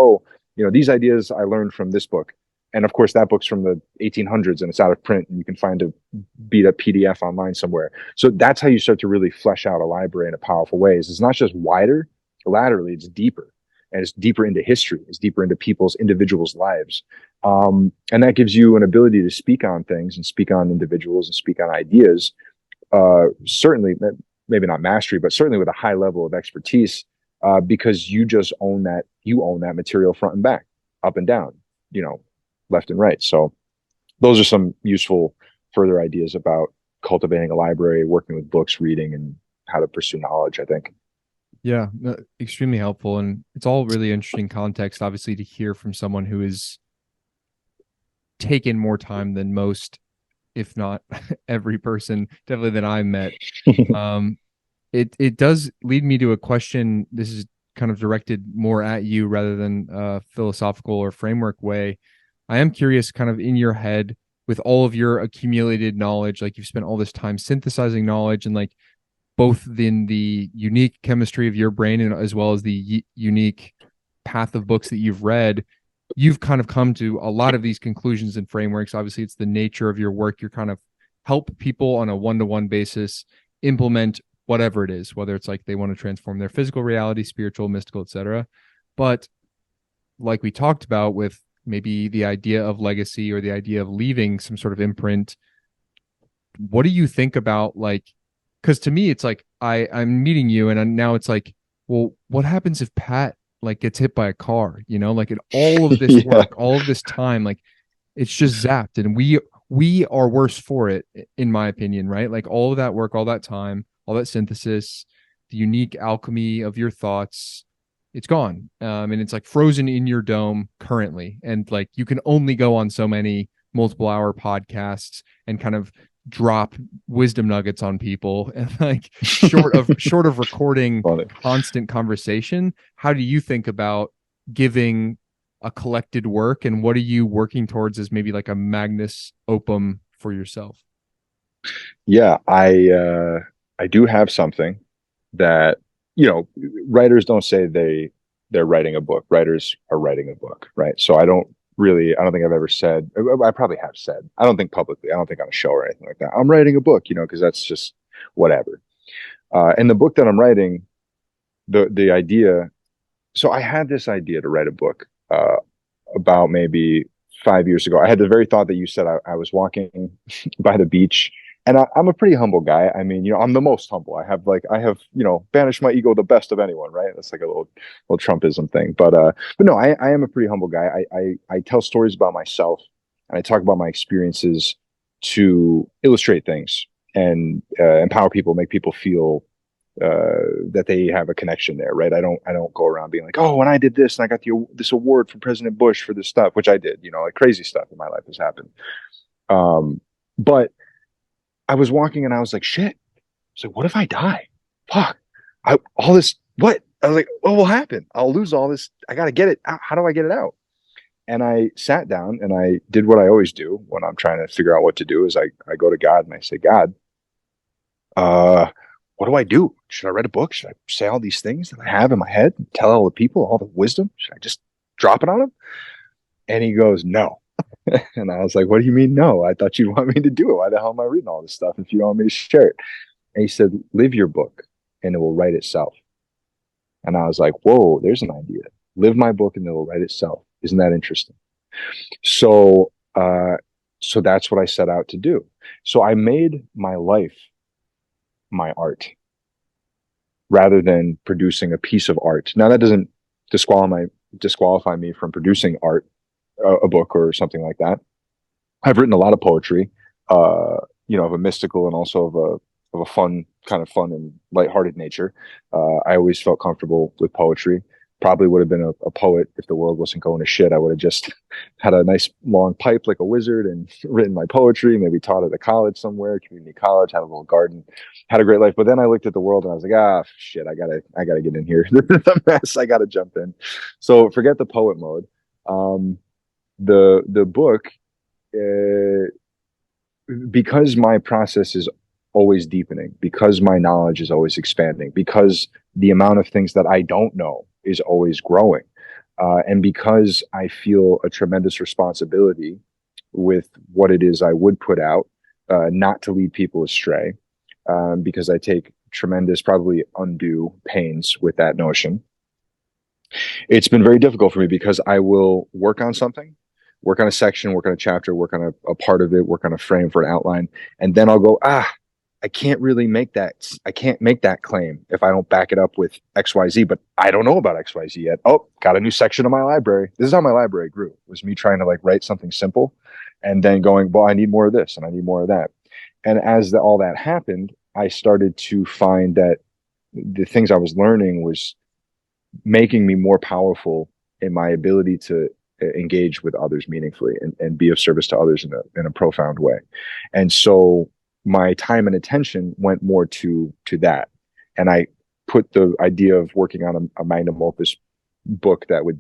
these ideas I learned from this book. And of course, that book's from the 1800s and it's out of print and you can find a beat up PDF online somewhere. So that's how you start to really flesh out a library in a powerful way. It's not just wider laterally, it's deeper. And it's deeper into history. It's deeper into individuals' lives. And that gives you an ability to speak on things and speak on individuals and speak on ideas. Certainly, maybe not mastery, but certainly with a high level of expertise, because you just own that material front and back, up and down, left and right. So those are some useful further ideas about cultivating a library, working with books, reading, and how to pursue knowledge, I think. Yeah, extremely helpful. And it's all really interesting context, obviously, to hear from someone who has taken more time than most, if not every person, definitely that I met. It does lead me to a question. This is kind of directed more at you rather than a philosophical or framework way. I am curious, kind of in your head, with all of your accumulated knowledge, like you've spent all this time synthesizing knowledge, and like both in the unique chemistry of your brain and as well as the unique path of books that you've read, you've kind of come to a lot of these conclusions and frameworks. Obviously, it's the nature of your work. You're kind of help people on a one-to-one basis implement whatever it is, whether it's like they want to transform their physical reality, spiritual, mystical, etc. But like we talked about with maybe the idea of legacy or the idea of leaving some sort of imprint, what do you think about, like, because to me it's like I'm meeting you and now it's like, well, what happens if Pat like gets hit by a car, like in all of this work, all of this time, like it's just zapped, and we are worse for it, in my opinion, right? Like all of that work, all that time, all that synthesis, the unique alchemy of your thoughts, it's gone. And it's like frozen in your dome currently. And like you can only go on so many multiple hour podcasts and kind of drop wisdom nuggets on people, and like short of recording constant conversation. How do you think about giving a collected work, and what are you working towards as maybe like a magnus opum for yourself? Yeah, I do have something that, writers don't say they're writing a book. Writers are writing a book, right? So I don't think I've ever said, I probably have said, I don't think publicly, I don't think on a show or anything like that, I'm writing a book, because that's just whatever. And the book that I'm writing, the idea, so I had this idea to write a book about maybe 5 years ago. I had the very thought that you said. I was walking by the beach, and I'm a pretty humble guy. I mean, I'm the most humble. I have, banished my ego the best of anyone, right? That's like a little Trumpism thing. But no, I am a pretty humble guy. I tell stories about myself, and I talk about my experiences to illustrate things and empower people, make people feel that they have a connection there, right? I don't go around being like, oh, when I did this and I got this award from President Bush for this stuff, which I did, like crazy stuff in my life has happened. But I was walking and I was like, shit. It's like, what if I die? Fuck. All this, what? I was like, what will happen? I'll lose all this. I got to get it. How do I get it out? And I sat down and I did what I always do when I'm trying to figure out what to do, is I go to God and I say, God, what do I do? Should I write a book? Should I say all these things that I have in my head and tell all the people all the wisdom? Should I just drop it on them? And he goes, no. And I was like, what do you mean no? I thought you'd want me to do it. Why the hell am I reading all this stuff if you don't want me to share it? And he said, live your book and it will write itself. And I was like, whoa, there's an idea. Live my book and it will write itself. Isn't that interesting? So that's what I set out to do. So I made my life my art rather than producing a piece of art. Now that doesn't disqualify me from producing art, a book or something like that. I've written a lot of poetry, of a mystical and also of a fun and lighthearted nature. I always felt comfortable with poetry. Probably would have been a poet if the world wasn't going to shit. I would have just had a nice long pipe like a wizard and written my poetry, maybe taught at a college somewhere, community college, had a little garden, had a great life. But then I looked at the world and I was like, shit, I gotta get in here. This is a mess. I gotta jump in. So forget the poet mode. The book, because my process is always deepening, because my knowledge is always expanding, because the amount of things that I don't know is always growing. And because I feel a tremendous responsibility with what it is I would put out, not to lead people astray, because I take tremendous, probably undue pains with that notion. It's been very difficult for me because I will work on something, work on a section, work on a chapter, work on a part of it, work on a frame for an outline. And then I'll go, I can't really make that. I can't make that claim if I don't back it up with XYZ, but I don't know about XYZ yet. Oh, got a new section of my library. This is how my library grew, was me trying to write something simple and then going, well, I need more of this and I need more of that. And as all that happened, I started to find that the things I was learning was making me more powerful in my ability to engage with others meaningfully and be of service to others in a profound way. And so my time and attention went more to that. And I put the idea of working on a magnum opus book that would,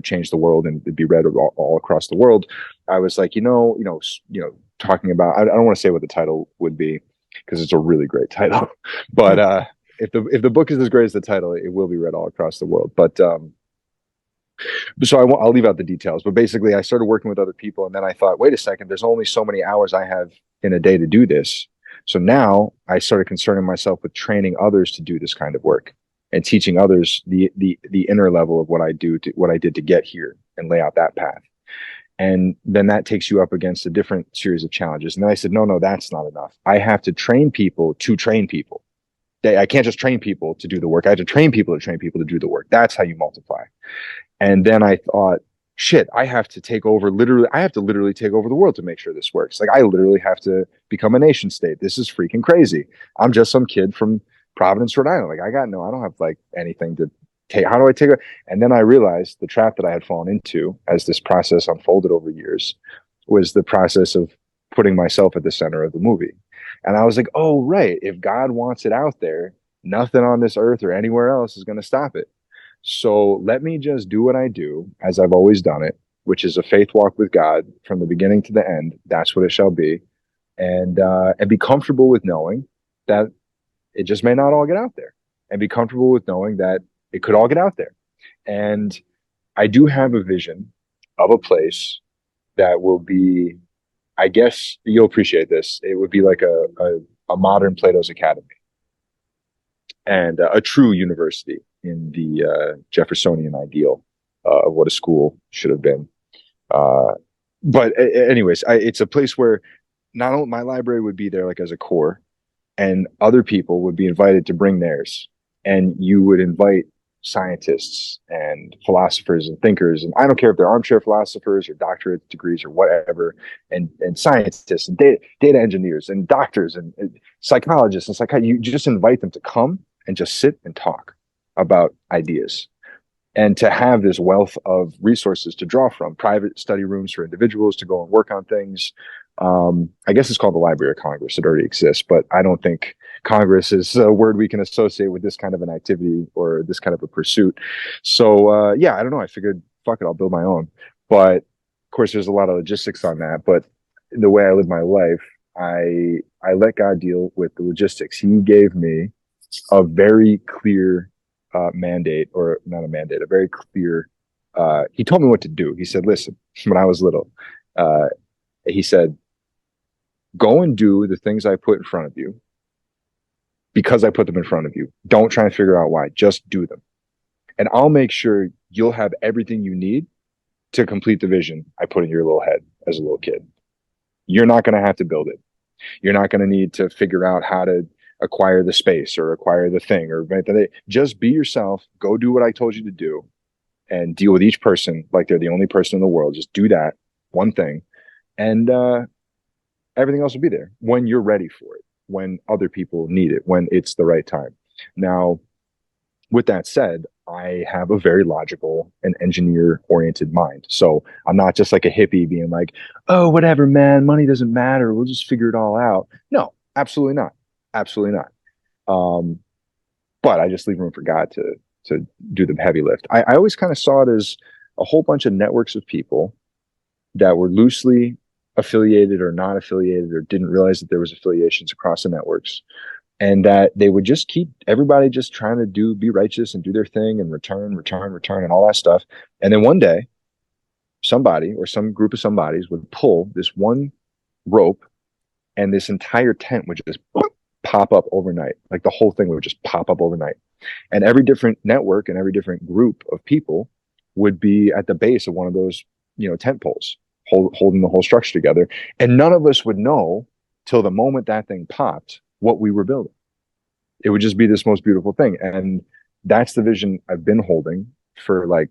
change the world and it'd be read all across the world, I was like, talking about, I don't want to say what the title would be because it's a really great title, but if the book is as great as the title, it will be read all across the world. But so I'll leave out the details. But basically, I started working with other people, and then I thought, wait a second, there's only so many hours I have in a day to do this. So now I started concerning myself with training others to do this kind of work and teaching others the inner level of what I did to get here and lay out that path. And then that takes you up against a different series of challenges. And then I said, no, that's not enough. I have to train people to train people. I can't just train people to do the work. I have to train people to do the work. That's how you multiply. And then I thought, shit, I have to literally take over the world to make sure this works. Like, I literally have to become a nation state. This is freaking crazy. I'm just some kid from Providence, Rhode Island. Like, I don't have like anything to take. How do I take it? And then I realized the trap that I had fallen into as this process unfolded over years was the process of putting myself at the center of the movie. And I was like, oh, right. If God wants it out there, nothing on this earth or anywhere else is going to stop it. So let me just do what I do as I've always done it, which is a faith walk with God from the beginning to the end. That's what it shall be. And be comfortable with knowing that it just may not all get out there, and be comfortable with knowing that it could all get out there. And I do have a vision of a place that will be, I guess you'll appreciate this. It would be like a modern Plato's Academy and a true university in the Jeffersonian ideal of what a school should have been. But anyways, it's a place where not only my library would be there like as a core, and other people would be invited to bring theirs. And you would invite scientists and philosophers and thinkers, and I don't care if they're armchair philosophers or doctorate degrees or whatever, and scientists and data engineers and doctors and psychologists and psychiatrists. You just invite them to come and just sit and talk about ideas, and to have this wealth of resources to draw from, private study rooms for individuals to go and work on things. I guess it's called the Library of Congress. It already exists, but I don't think Congress is a word we can associate with this kind of an activity or this kind of a pursuit. So yeah, I don't know. I figured, fuck it, I'll build my own. But of course, there's a lot of logistics on that. But the way I live my life, I let God deal with the logistics. He gave me a very clear mandate, or not a mandate, a very clear. He told me what to do. He said, "Listen," when I was little, he said, "Go and do the things I put in front of you because I put them in front of you. Don't try and figure out why. Just do them. And I'll make sure you'll have everything you need to complete the vision I put in your little head as a little kid. You're not going to have to build it. You're not going to need to figure out how to acquire the space or acquire the thing or just be yourself. Go do what I told you to do and deal with each person like they're the only person in the world. Just do that one thing. And everything else will be there when you're ready for it, when other people need it, when it's the right time." Now, with that said, I have a very logical and engineer-oriented mind. So I'm not just like a hippie being like, "Oh, whatever, man, money doesn't matter. We'll just figure it all out." No, absolutely not. Absolutely not. But I just leave room for God to do the heavy lift. I always kind of saw it as a whole bunch of networks of people that were loosely affiliated or not affiliated or didn't realize that there was affiliations across the networks, and that they would just keep everybody just trying to be righteous and do their thing and return and all that stuff. And then one day somebody or some group of somebodies would pull this one rope and this entire tent would just pop up overnight. Like the whole thing would just pop up overnight. And every different network and every different group of people would be at the base of one of those, tent poles, holding the whole structure together. And none of us would know till the moment that thing popped what we were building. It would just be this most beautiful thing. And that's the vision I've been holding for like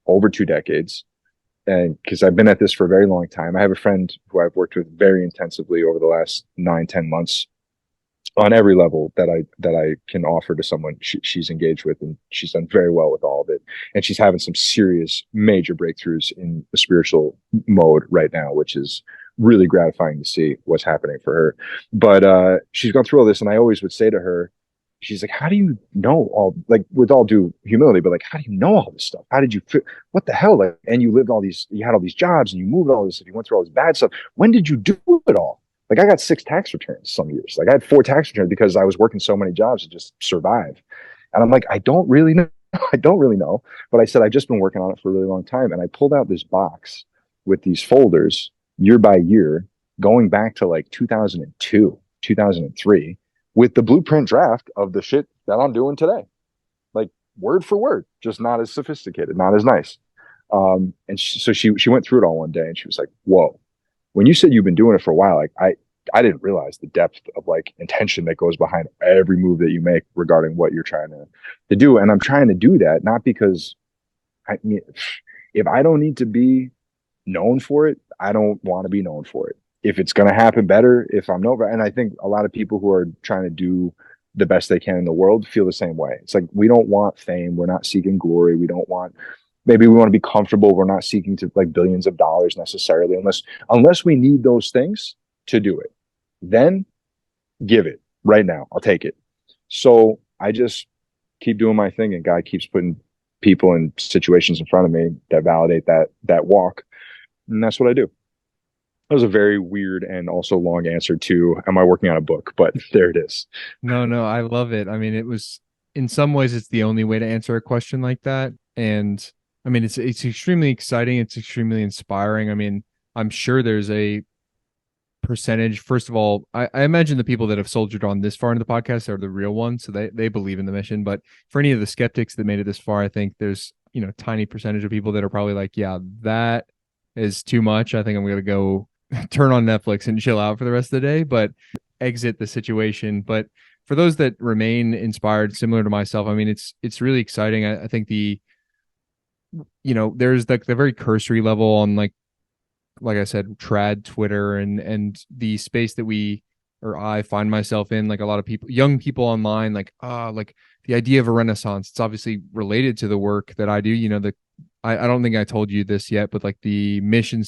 over 2 decades. And because I've been at this for a very long time. I have a friend who I've worked with very intensively over the last 9-10 months on every level that I can offer to someone she's engaged with, and she's done very well with all of it. And she's having some serious major breakthroughs in the spiritual mode right now, which is really gratifying to see what's happening for her. But she's gone through all this, and I always would say to her, She's like, how do you know all, like, with all due humility, but like, how do you know all this stuff? How did you fit? What the hell? Like, and you lived all these, you had all these jobs and you moved all this, you went through all this bad stuff. When did you do it all? Like, I got 6 tax returns some years. Like, I had 4 tax returns because I was working so many jobs to just survive. And I'm like, I don't really know. I don't really know. But I said, I've just been working on it for a really long time. And I pulled out this box with these folders year by year, going back to like 2002, 2003, with the blueprint draft of the shit that I'm doing today, like word for word, just not as sophisticated, not as nice. And so she went through it all one day, and she was like, "Whoa, when you said you've been doing it for a while, like I didn't realize the depth of like intention that goes behind every move that you make regarding what you're trying to do." And I'm trying to do that not because I mean, if I don't need to be known for it, I don't want to be known for it. If it's going to happen, better. If I'm known, and I think a lot of people who are trying to do the best they can in the world feel the same way. It's like, we don't want fame. We're not seeking glory. We don't want, maybe we want to be comfortable. We're not seeking to like billions of dollars necessarily, unless we need those things to do it. Then give it right now. I'll take it. So I just keep doing my thing, and God keeps putting people and situations in front of me that validate that walk. And that's what I do. That was a very weird and also long answer to, am I working on a book? But there it is. No, I love it. I mean, it was, in some ways, it's the only way to answer a question like that. And I mean, it's extremely exciting. It's extremely inspiring. I mean, I'm sure there's a percentage. First of all, I imagine the people that have soldiered on this far into the podcast are the real ones. So they believe in the mission. But for any of the skeptics that made it this far, I think there's, tiny percentage of people that are probably like, yeah, that is too much. I think I'm going to go turn on Netflix and chill out for the rest of the day, but exit the situation. But for those that remain inspired, similar to myself, I mean, it's really exciting. I think there's like the very cursory level on like I said, trad Twitter and the space that I find myself in, like a lot of people, young people online, like the idea of a renaissance. It's obviously related to the work that I do. I don't think I told you this yet, but like the mission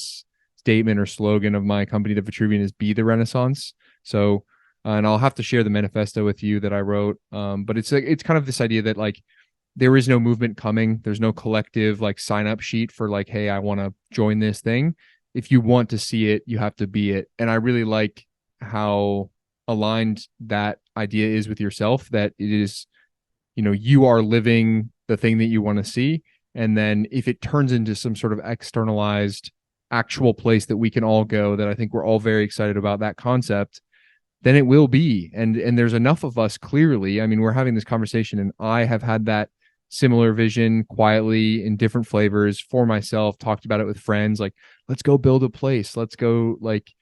statement or slogan of my company, the Vitruvian, is "Be the Renaissance." So, and I'll have to share the manifesto with you that I wrote. But it's kind of this idea that like there is no movement coming. There's no collective like sign up sheet for like, hey, I want to join this thing. If you want to see it, you have to be it. And I really like how aligned that idea is with yourself, that it is, you are living the thing that you want to see. And then if it turns into some sort of externalized actual place that we can all go, that I think we're all very excited about that concept, then it will be. And there's enough of us, clearly. I mean, we're having this conversation, and I have had that similar vision quietly in different flavors for myself, talked about it with friends, like, let's go build a place. Let's go, like,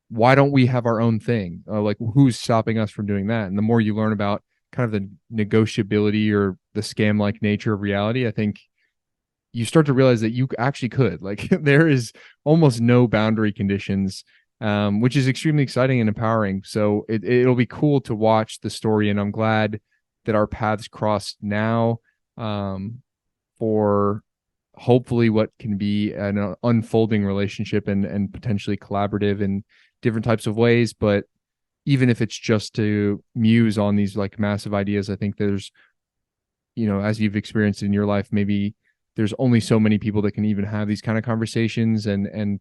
why don't we have our own thing? Like, who's stopping us from doing that? And the more you learn about kind of the negotiability or the scam-like nature of reality, I think you start to realize that you actually could. Like, there is almost no boundary conditions, which is extremely exciting and empowering. So it'll be cool to watch the story, and I'm glad that our paths crossed now, for hopefully what can be an unfolding relationship and potentially collaborative in different types of ways. But even if it's just to muse on these like massive ideas, I think there's, as you've experienced in your life, maybe there's only so many people that can even have these kind of conversations, and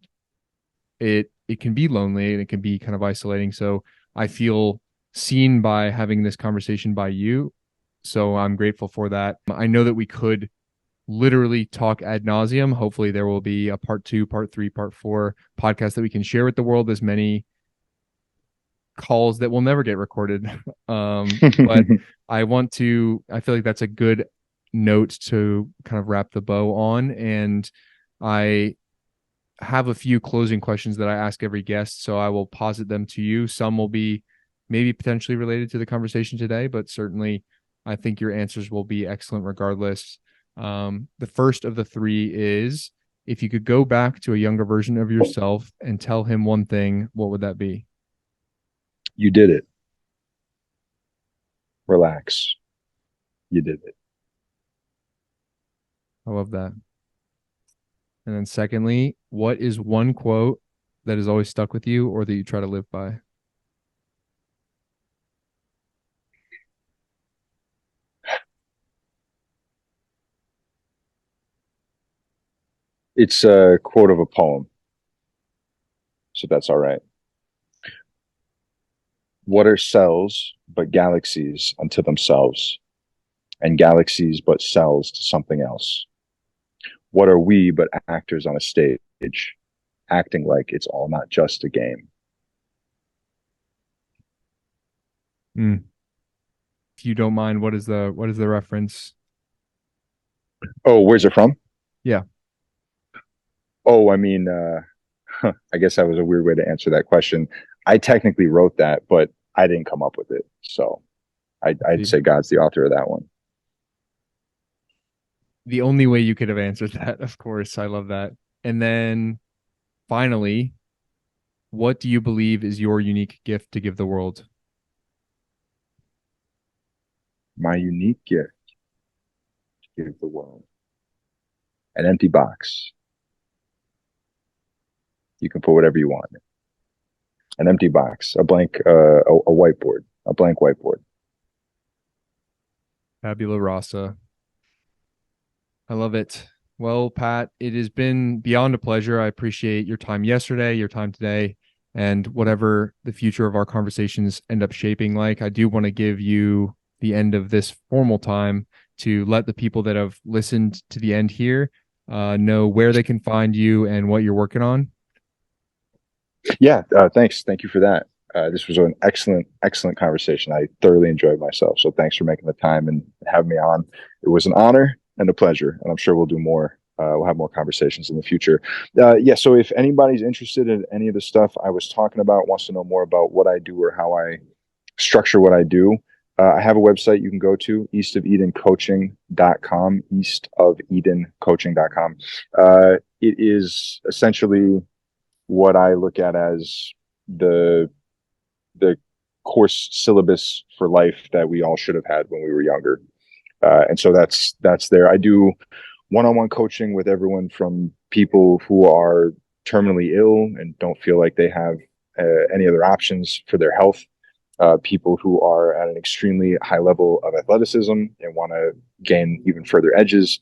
it can be lonely and it can be kind of isolating. So I feel seen by having this conversation by you. So I'm grateful for that. I know that we could literally talk ad nauseum. Hopefully there will be a part 2, part 3, part 4 podcast that we can share with the world, as many calls that will never get recorded. But I feel like that's a good note to kind of wrap the bow on. And I have a few closing questions that I ask every guest, so I will posit them to you. Some will be maybe potentially related to the conversation today, but certainly I think your answers will be excellent regardless. The first of the 3 is, if you could go back to a younger version of yourself and tell him one thing, what would that be? You did it. Relax. You did it. I love that. And then secondly, what is one quote that has always stuck with you or that you try to live by? It's a quote of a poem, so that's all right. What are cells but galaxies unto themselves, and galaxies but cells to something else? What are we but actors on a stage, acting like it's all not just a game? If you don't mind, what is the reference? Oh, where's it from? Yeah. Oh, I mean, I guess that was a weird way to answer that question. I technically wrote that, but I didn't come up with it. So I'd say God's the author of that one. The only way you could have answered that, of course. I love that. And then finally, what do you believe is your unique gift to give the world? My unique gift to give the world. An empty box. You can put whatever you want. An empty box, a blank, a whiteboard, a blank whiteboard. Fabula rasa. I love it. Well, Pat, it has been beyond a pleasure. I appreciate your time yesterday, your time today, and whatever the future of our conversations end up shaping like. I do want to give you the end of this formal time to let the people that have listened to the end here know where they can find you and what you're working on. Yeah, thanks. Thank you for that. This was an excellent conversation. I thoroughly enjoyed myself. So thanks for making the time and having me on. It was an honor and a pleasure, and I'm sure we'll do more. We'll have more conversations in the future. Yeah, so if anybody's interested in any of the stuff I was talking about, wants to know more about what I do or how I structure what I do, I have a website you can go to, eastofeldencoaching.com, eastofeldencoaching.com. It is essentially what I look at as the course syllabus for life that we all should have had when we were younger. And so that's there. I do one-on-one coaching with everyone from people who are terminally ill and don't feel like they have any other options for their health, people who are at an extremely high level of athleticism and want to gain even further edges,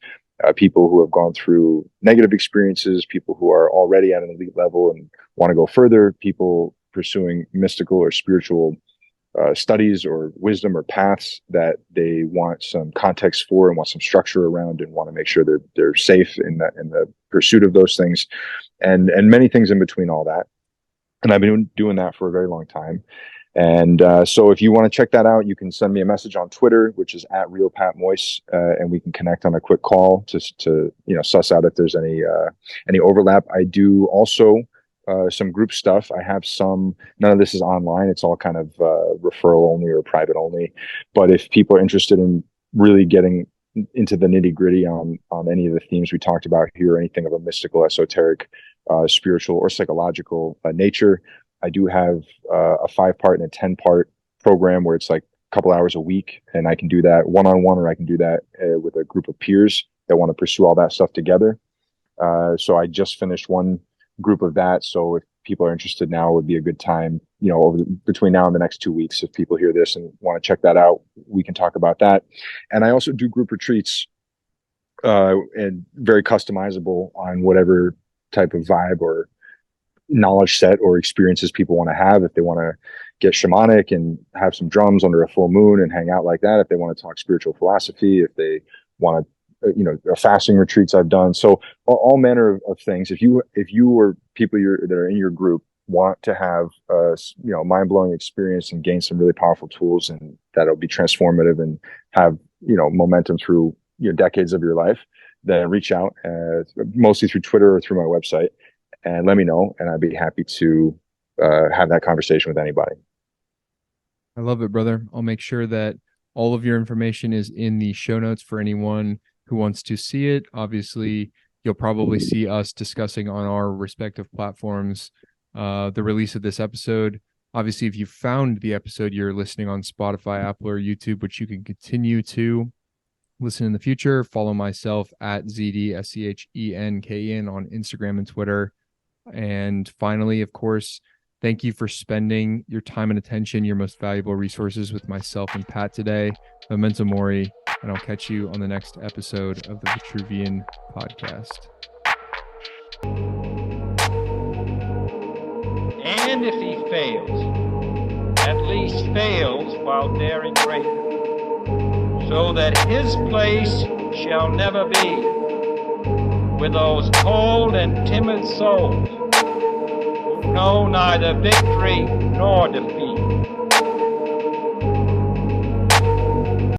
people who have gone through negative experiences, people who are already at an elite level and want to go further, people pursuing mystical or spiritual studies or wisdom or paths that they want some context for and want some structure around and want to make sure they're safe in the pursuit of those things, and many things in between all that. And I've been doing that for a very long time. And so if you want to check that out, you can send me a message on Twitter, which is at real Pat Moise, and we can connect on a quick call to suss out if there's any overlap. I do also some group stuff. I have some. None of this is online. It's all kind of referral only or private only. But if people are interested in really getting into the nitty gritty on any of the themes we talked about here, anything of a mystical, esoteric, spiritual, or psychological nature, I do have a 5-part and a 10-part program where it's like a couple hours a week, and I can do that one-on-one, or I can do that with a group of peers that want to pursue all that stuff together. So I just finished one group of that. So if people are interested now, would be a good time, between now and the next 2 weeks. If people hear this and want to check that out, we can talk about that. And I also do group retreats, and very customizable on whatever type of vibe or knowledge set or experiences people want to have. If they want to get shamanic and have some drums under a full moon and hang out like that, if they want to talk spiritual philosophy, if they want to, fasting retreats I've done. So all manner of things. If you or people that are in your group want to have a mind-blowing experience and gain some really powerful tools, and that'll be transformative and have momentum through decades of your life, then reach out, mostly through Twitter or through my website, and let me know, and I'd be happy to have that conversation with anybody. I love it, brother. I'll make sure that all of your information is in the show notes for anyone who wants to see it. Obviously, you'll probably see us discussing on our respective platforms the release of this episode. Obviously, if you found the episode, you're listening on Spotify, Apple, or YouTube, which you can continue to listen in the future. Follow myself at ZDSCHENKN on Instagram and Twitter. And finally, of course, thank you for spending your time and attention, your most valuable resources with myself and Pat today. Memento Mori, and I'll catch you on the next episode of the Vitruvian podcast. And if he fails, at least fails while daring greater, so that his place shall never be with those cold and timid souls who know neither victory nor defeat.